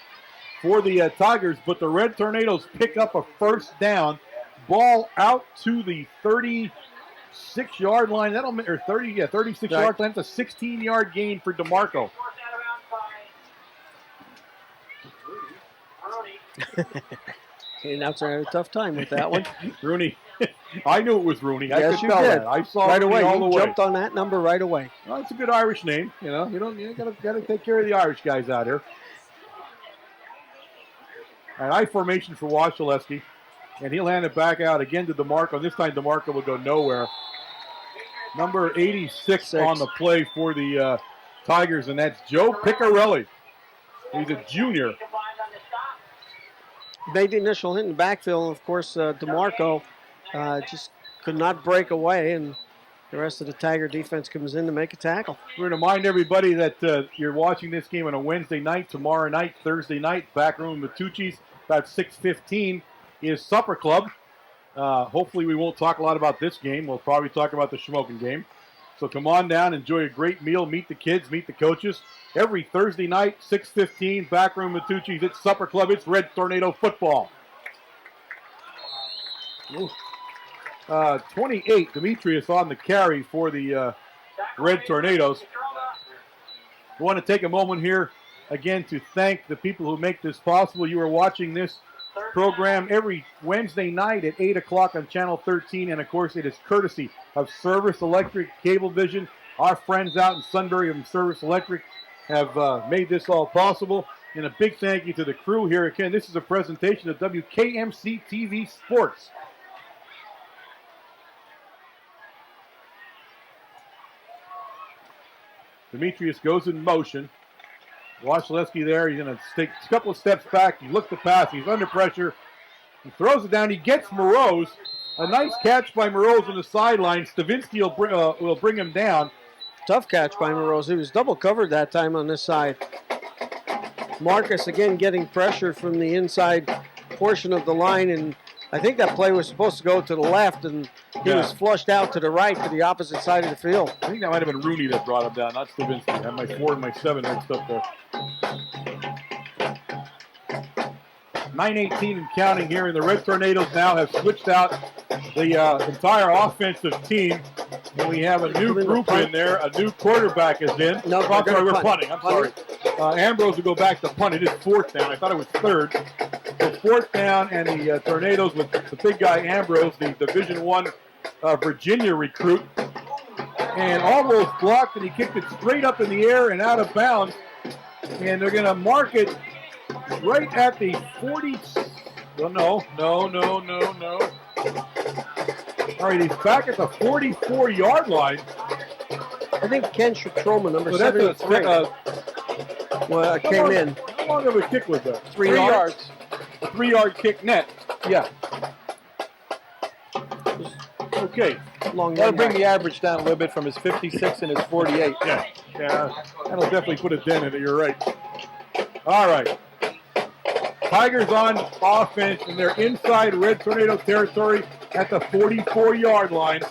for the Tigers. But the Red Tornadoes pick up a first down. Ball out to the 36-yard line. That'll 36 yard line. That's a 16-yard gain for DeMarco. The announcer had a tough time with that one. Rooney. I knew it was Rooney. Yes, I could tell did. that. I saw right Rooney away. all the You way. jumped on that number right away. Well, it's a good Irish name. You gotta take care of the Irish guys out here. An I formation for Wasilewski, and he'll hand it back out again to DeMarco. This time DeMarco will go nowhere. Number 86 on the play for the Tigers, and that's Joe Piccarelli. He's a junior. Made the initial hit in the backfield. Of course, DeMarco just could not break away, and the rest of the Tiger defense comes in to make a tackle. We're going to remind everybody that you're watching this game on a Wednesday night. Tomorrow night, Thursday night, back room Matucci's, about 6:15 is Supper Club. Hopefully we won't talk a lot about this game. We'll probably talk about the Schmoken game. So come on down, enjoy a great meal, meet the kids, meet the coaches. Every Thursday night, 6:15, back room Matucci's. It's Supper Club. It's Red Tornado football. 28, Demetrius on the carry for the Red Tornadoes. I want to take a moment here again to thank the people who make this possible. You are watching this program every Wednesday night at 8 o'clock on Channel 13, and of course it is courtesy of Service Electric Cablevision. Our friends out in Sunbury from Service Electric have made this all possible, and a big thank you to the crew here. Again, this is a presentation of WKMC TV Sports. Demetrius goes in motion. Wasilewski there. He's going to take a couple of steps back. He looks to pass. He's under pressure. He throws it down. He gets Morose. A nice catch by Morose on the sideline. Stavinsky will bring him down. Tough catch by Morose. He was double covered that time on this side. Marcus again getting pressure from the inside portion of the line, and I think that play was supposed to go to the left, and he was flushed out to the right to the opposite side of the field. I think that might have been Rooney that brought him down, not Stavinsky. I have my 4 and my 7 mixed up there. 9:18 and counting here, and the Red Tornadoes now have switched out the entire offensive team. And we have a new group in there. A new quarterback is in. No, I'm sorry, we're punting. I'm sorry. Ambrose will go back to punt. It is 4th down. I thought it was 3rd. So 4th down, and the Tornadoes with the big guy Ambrose, the Division I Virginia recruit, and almost blocked, and he kicked it straight up in the air and out of bounds. And they're going to mark it right at the 40. No. All right, he's back at the 44-yard line. I think Ken Shatroma, number So 73, came in. How long of a kick was that? 3 yards. A 3-yard kick net. Yeah. Okay. Long That'll run bring back. the average down a little bit from his 56 and his 48. Yeah. That'll definitely put a dent in it. You're right. All right. Tigers on offense, and they're inside Red Tornado territory at the 44-yard line.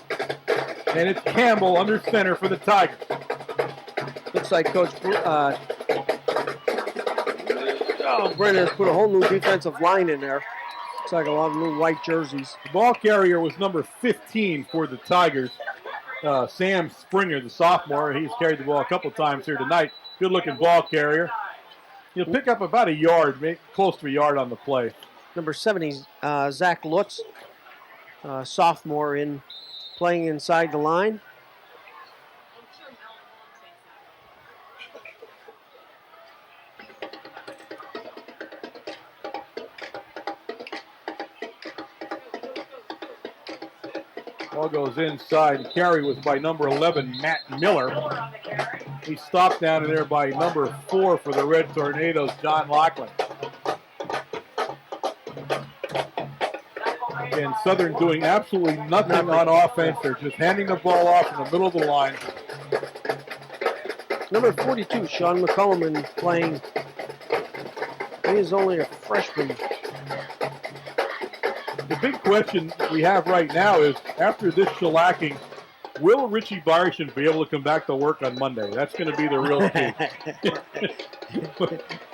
And it's Campbell under center for the Tigers. Looks like Coach Brenner's put a whole new defensive line in there. Looks like a lot of new white jerseys. The ball carrier was number 15 for the Tigers. Sam Springer, the sophomore. He's carried the ball a couple times here tonight. Good-looking ball carrier. He'll pick up about a yard, close to a yard on the play. Number 70, Zach Lutz, sophomore, playing inside the line. Ball goes inside. The carry was by number 11, Matt Miller. He stopped down there by number 4 for the Red Tornadoes, John Lachlan. And Southern doing absolutely nothing on offense. They're just handing the ball off in the middle of the line. Number 42, Sean McCullum, playing. He is only a freshman. The big question we have right now is, after this shellacking, will Richie Barshin be able to come back to work on Monday? That's going to be the real key.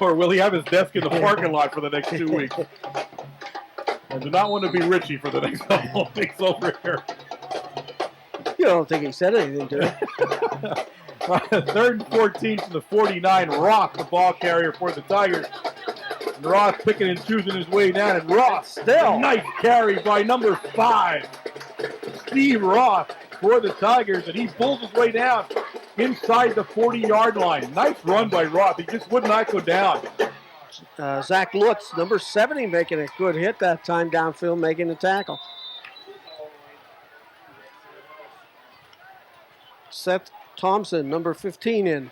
Or will he have his desk in the parking lot for the next 2 weeks? I do not want to be Richie for the next couple of weeks over here. You don't think he said anything, do you? 3rd and 14 from the 49. Roth, the ball carrier for the Tigers. And Roth picking and choosing his way down. And Roth, still a nice carry by number 5. Steve Roth for the Tigers. And he pulls his way down inside the 40-yard line. Nice run by Roth. He just would not go down. Zach Lutz, number 70, making a good hit that time downfield, making the tackle. Seth Thompson, number 15, in.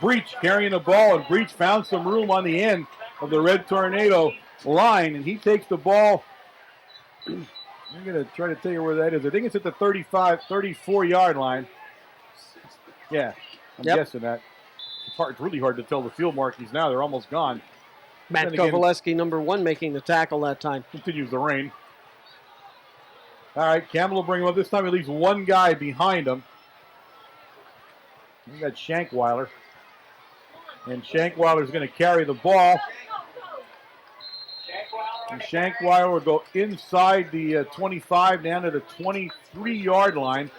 Breach carrying the ball, and Breach found some room on the end of the Red Tornado line, and he takes the ball. I'm going to try to tell you where that is. I think it's at the 34-yard line. Yeah, I'm guessing that. It's really hard to tell the field markings now. They're almost gone. Matt Kovaleski, number 1, making the tackle that time. Continues the rain. All right, Campbell will bring him up. This time he leaves one guy behind him. We got Shankweiler. And Shankweiler's going to carry the ball. And Shankweiler will go inside the 25 down to the 23-yard line.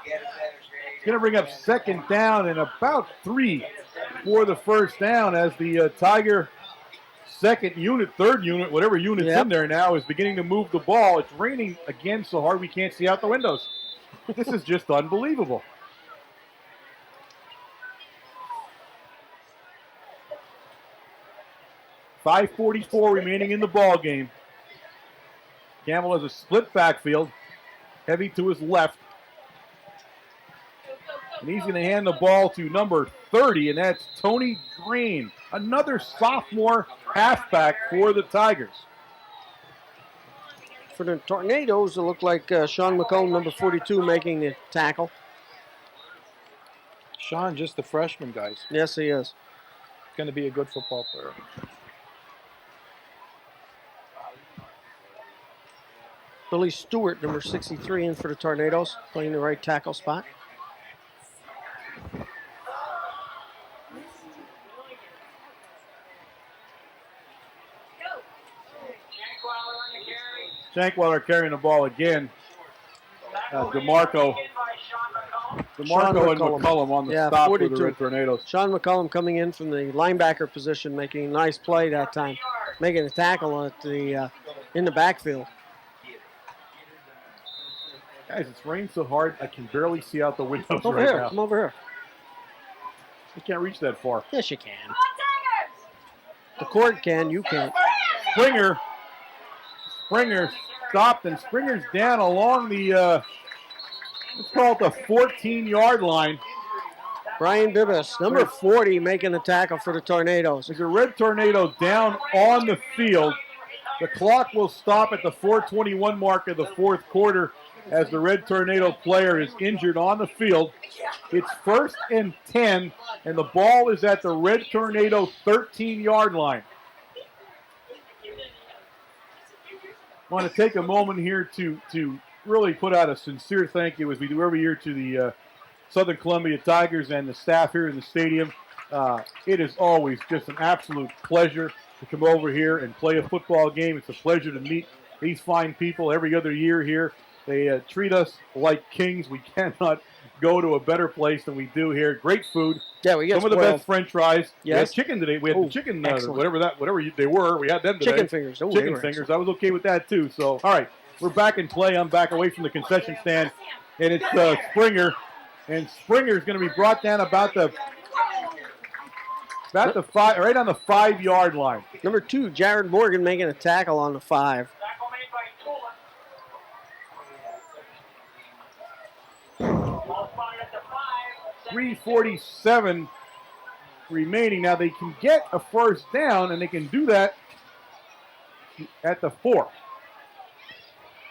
It's going to bring up 2nd down and about 3 for the first down as the Tiger second unit, third unit, whatever unit's in there now, is beginning to move the ball. It's raining again so hard we can't see out the windows. This is just unbelievable. .5:44 remaining in the ball game. Campbell has a split backfield, heavy to his left. And he's going to hand the ball to number 30, and that's Tony Green, another sophomore halfback for the Tigers. For the Tornadoes, it looked like Sean McComb, number 42, making the tackle. Sean, just a freshman, guys. Yes, he is. Going to be a good football player. Billy Stewart, number 63, in for the Tornadoes, playing the right tackle spot. Shankweiler carrying the ball again. DeMarco and McCullum on the stop 42. for the Red Tornadoes. Sean McCullum coming in from the linebacker position, making a nice play that time, making a tackle at the in the backfield. Guys, it's rained so hard I can barely see out the windows Over right here, now. come over here. I can't reach that far. Yes, you can. The court can, you can't. Springer stopped, and Springer's down along the, let's call it the 14-yard line. Brian Bibas, number 40, making the tackle for the Tornadoes. There's a Red Tornado down on the field. The clock will stop at the 4:21 mark of the fourth quarter as the Red Tornado player is injured on the field. It's 1st and 10, and the ball is at the Red Tornado 13-yard line. I want to take a moment here to really put out a sincere thank you, as we do every year, to the Southern Columbia Tigers and the staff here in the stadium. It is always just an absolute pleasure to come over here and play a football game. It's a pleasure to meet these fine people every other year here. They treat us like kings. We cannot go to a better place than we do here. Great food. Yeah, we get some of the best French fries. Yes. We had chicken today. We had the chicken, whatever they were. We had them today. Chicken fingers. Oh, chicken fingers. I was okay with that too. So, all right, we're back in play. I'm back away from the concession stand, and it's Springer, and Springer's going to be brought down about the 5, right on the 5-yard line. Number 2, Jared Morgan, making a tackle on the 5. 3:47 remaining. Now they can get a first down, and they can do that at the 4.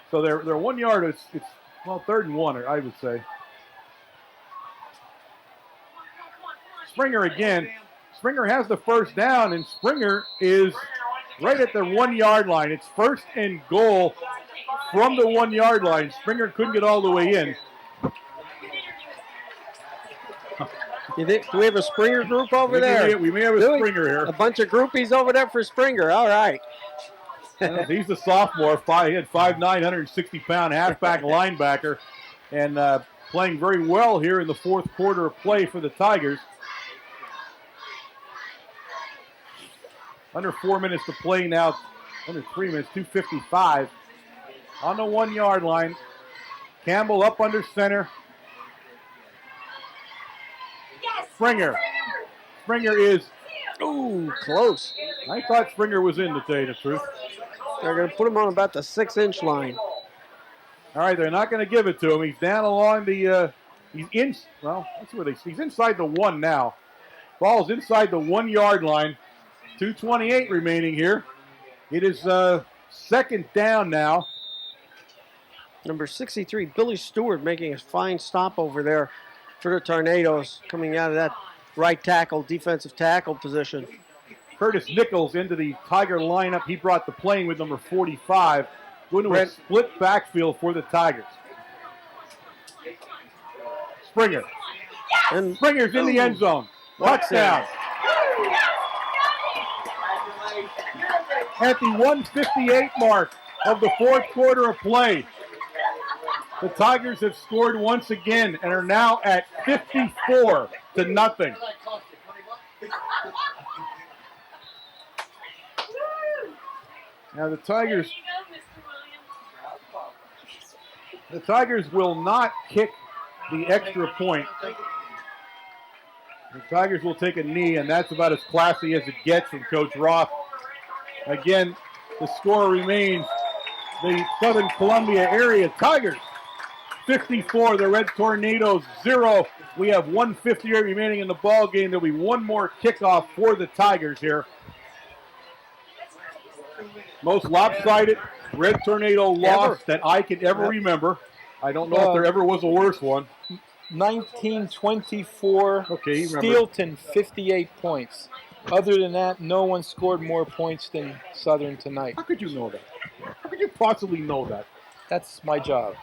So they're 1 yard. It's 3rd and 1, I would say. Springer again. Springer has the first down, and Springer is right at the 1 yard line. It's 1st and goal from the 1 yard line. Springer couldn't get all the way in. Do we have a Springer group over there? We may have a Springer here. A bunch of groupies over there for Springer. All right. He's the sophomore. He had 5'9", 160-pound halfback linebacker, and playing very well here in the fourth quarter of play for the Tigers. Under 4 minutes to play now. Under 3 minutes, 2:55. On the 1 yard line. Campbell up under center. Springer. Springer is, close. I thought Springer was in, to tell you the truth. They're going to put him on about the 6-inch line. All right, they're not going to give it to him. He's down along the, he's inside the 1 now. Ball's inside the 1 yard line. 2:28 remaining here. It is 2nd down now. Number 63, Billy Stewart, making a fine stop over there for the Tornadoes, coming out of that right tackle, defensive tackle position. Curtis Nichols into the Tiger lineup. He brought the plane with number 45. Going to a split backfield for the Tigers. Springer. And Springer's in the end zone. Touchdown. At the 1:58 mark of the fourth quarter of play, the Tigers have scored once again and are now at 54-0. Now the Tigers will not kick the extra point. The Tigers will take a knee, and that's about as classy as it gets from Coach Roth. Again, the score remains the Southern Columbia area Tigers 54, the Red Tornadoes 0. We have 1:58 remaining in the ball game. There'll be one more kickoff for the Tigers here. Most lopsided Red Tornado loss Ever. that I can ever remember. I don't know if there ever was a worse one. 1924, Okay, you remember. Steelton, 58 points. Other than that, no one scored more points than Southern tonight. How could you know that? How could you possibly know that? That's my job.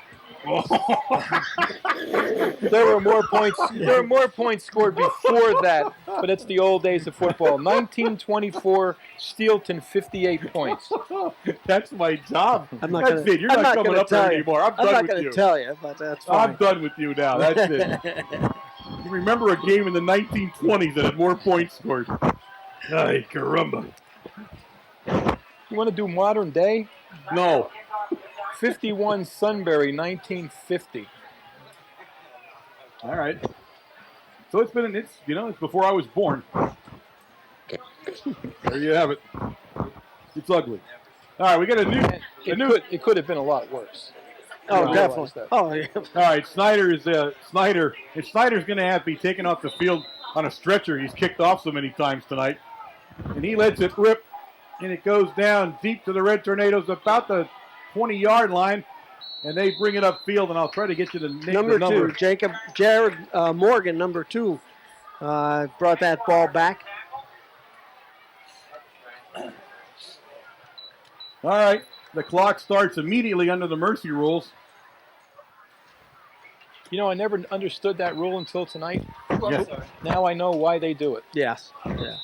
There were more points. There were more points scored before that, but it's the old days of football. 1924, Steelton, 58 points. That's my job. I'm not That's gonna, it. You're I'm not not coming gonna up there tell you. anymore. I'm I'm done not with going you. to tell you, but that's I'm fine. done with you now. That's it. You remember a game in the 1920s that had more points scored? Ay, caramba. You want to do modern day? No. 51 Sunbury, 1950. All right. So it's before I was born. There you have it. It's ugly. All right, we got a new. It could have been a lot worse. Oh, I definitely. realize that. Oh, yeah. All right, Snyder's going to have to be taken off the field on a stretcher. He's kicked off so many times tonight, and he lets it rip, and it goes down deep to the Red Tornadoes, about the 20-yard line, and they bring it upfield. And I'll try to get you the Number number. two, Jared Morgan, number 2, brought that ball back. All right, the clock starts immediately under the mercy rules. You know, I never understood that rule until tonight. Yes. Now I know why they do it. Yes. Yeah.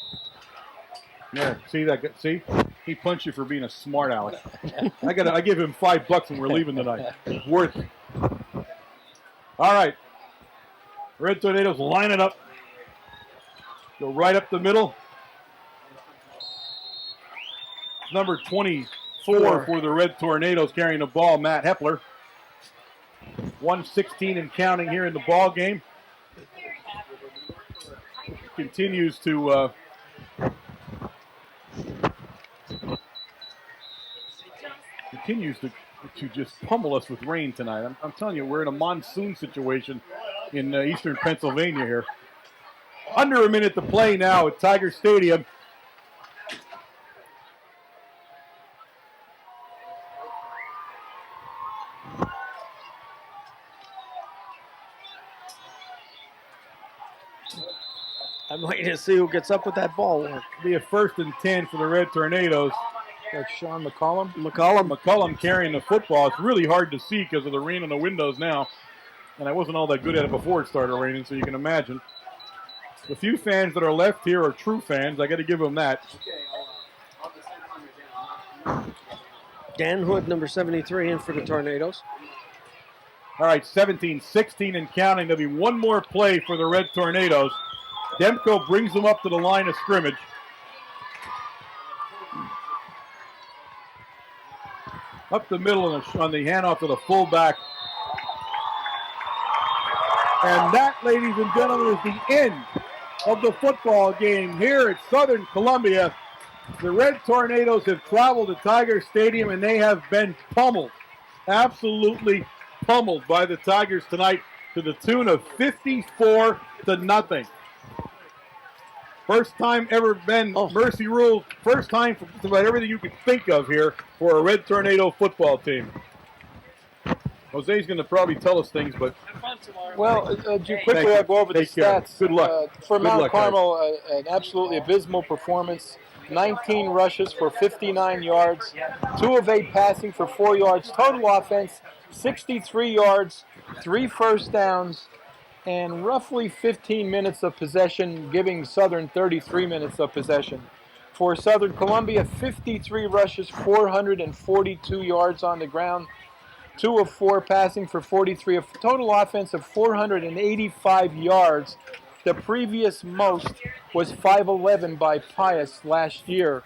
Yeah, see that? See, he punched you for being a smart aleck. I give him $5 when we're leaving tonight. It's worth it. All right, Red Tornadoes line it up. Go right up the middle. Number 24 for the Red Tornadoes carrying the ball, Matt Hepler. 1:16 and counting here in the ball game. Continues to just pummel us with rain tonight. I'm telling you, we're in a monsoon situation in eastern Pennsylvania here. Under a minute to play now at Tiger Stadium. I'm waiting to see who gets up with that ball. Be a 1st and 10 for the Red Tornadoes. Like Sean McCollum. McCollum carrying the football. It's really hard to see because of the rain on the windows now. And I wasn't all that good at it before it started raining, so you can imagine. The few fans that are left here are true fans. I got to give them that. Dan Hood, number 73, in for the Tornadoes. All right, 17-16 and counting. There'll be one more play for the Red Tornadoes. Demko brings them up to the line of scrimmage. Up the middle on the handoff to the fullback. And that, ladies and gentlemen, is the end of the football game here at Southern Columbia. The Red Tornadoes have traveled to Tiger Stadium, and they have been pummeled, absolutely pummeled by the Tigers tonight to the tune of 54-0. First time ever been mercy rule. First time for about everything you can think of here for a Red Tornado football team. Jose's going to probably tell us things, but... Well, quickly I'll go over the stats. Good luck. For Good Mount luck, Carmel, an absolutely abysmal performance. 19 rushes for 59 yards. 2 of 8 passing for 4 yards. Total offense, 63 yards, 3 first downs, and roughly 15 minutes of possession, giving Southern 33 minutes of possession. For Southern Columbia, 53 rushes, 442 yards on the ground, 2 of 4 passing for 43, a total offense of 485 yards. The previous most was 511 by Pius last year.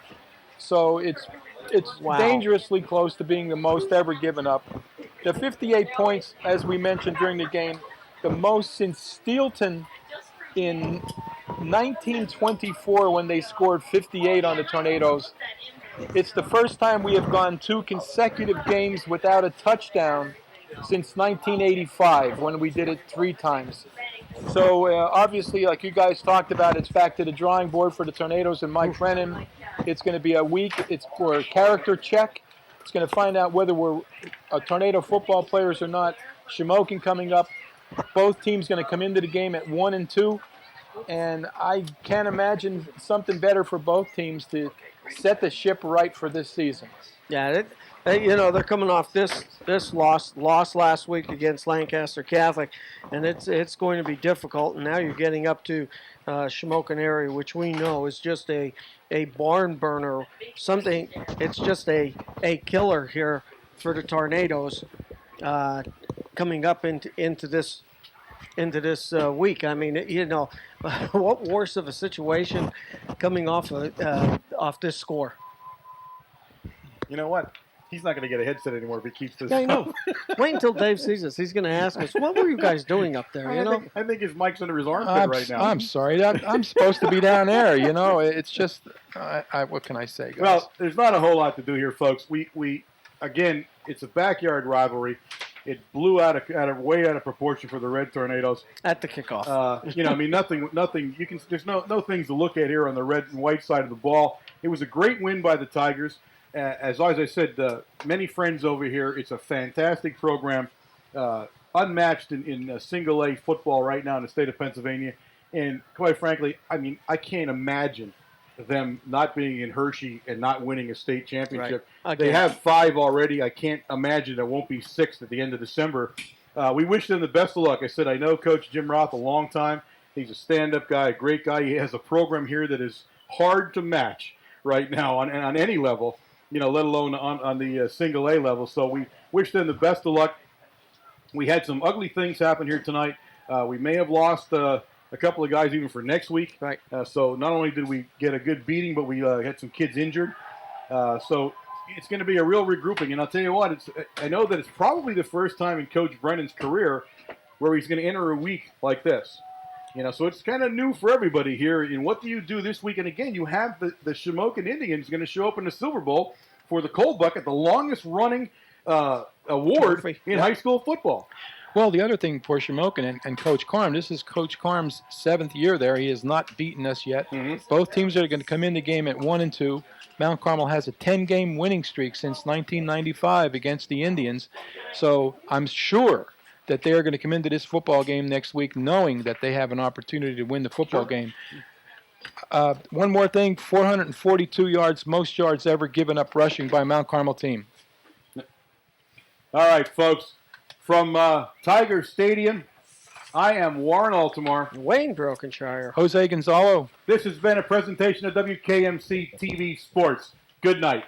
So it's dangerously close to being the most ever given up. The 58 points, as we mentioned during the game, the most since Steelton in 1924 when they scored 58 on the Tornadoes. It's the first time we have gone 2 consecutive games without a touchdown since 1985 when we did it 3 times. So obviously, like you guys talked about, it's back to the drawing board for the Tornadoes and Mike Brennan. It's going to be a week. It's for a character check. It's going to find out whether we're Tornado football players or not. Shamokin coming up. Both teams going to come into the game at 1-2, and I can't imagine something better for both teams to set the ship right for this season. Yeah, they're coming off this loss last week against Lancaster Catholic, and it's going to be difficult. And now you're getting up to Shamokin area, which we know is just a barn burner. Something. It's just a killer here for the Tornadoes coming up into this week. I mean, what worse of a situation coming off this score. You know what? He's not going to get a headset anymore if he keeps this. Yeah, I know. Wait until Dave sees us. He's going to ask us, what were you guys doing up there? I think his mic's under his armpit right now. I'm sorry. I'm supposed to be down there. It's just, what can I say, guys? Well, there's not a whole lot to do here, folks. We again, it's a backyard rivalry. It blew way out of proportion for the Red Tornadoes at the kickoff. Nothing. There's no things to look at here on the red and white side of the ball. It was a great win by the Tigers. As I said, many friends over here. It's a fantastic program, unmatched in single A football right now in the state of Pennsylvania. And quite frankly, I mean, I can't imagine them not being in Hershey and not winning a state championship. Right. They have 5 already. I can't imagine there won't be 6 at the end of December. We wish them the best of luck. I said, I know Coach Jim Roth a long time. He's a stand-up guy, a great guy. He has a program here that is hard to match right now on any level, let alone on the single A level. So we wish them the best of luck. We had some ugly things happen here tonight. We may have lost a couple of guys even for next week. Right. So not only did we get a good beating, but we had some kids injured. So it's going to be a real regrouping. And I'll tell you what, I know that it's probably the first time in Coach Brennan's career where he's going to enter a week like this. So it's kind of new for everybody here. And what do you do this week? And again, you have the Shamokin Indians going to show up in the Silver Bowl for the Cold Bucket, the longest running award in high school football. Well, the other thing for Shamokin and Coach Carm, this is Coach Carm's 7th year there. He has not beaten us yet. Mm-hmm. Both teams are going to come in the game at 1-2. Mount Carmel has a 10-game winning streak since 1995 against the Indians. So I'm sure that they are going to come into this football game next week knowing that they have an opportunity to win the football game. One more thing, 442 yards, most yards ever given up rushing by Mount Carmel team. All right, folks. From Tiger Stadium, I am Warren Altamar. Wayne Brokenshire. Jose Gonzalo. This has been a presentation of WKMC TV Sports. Good night.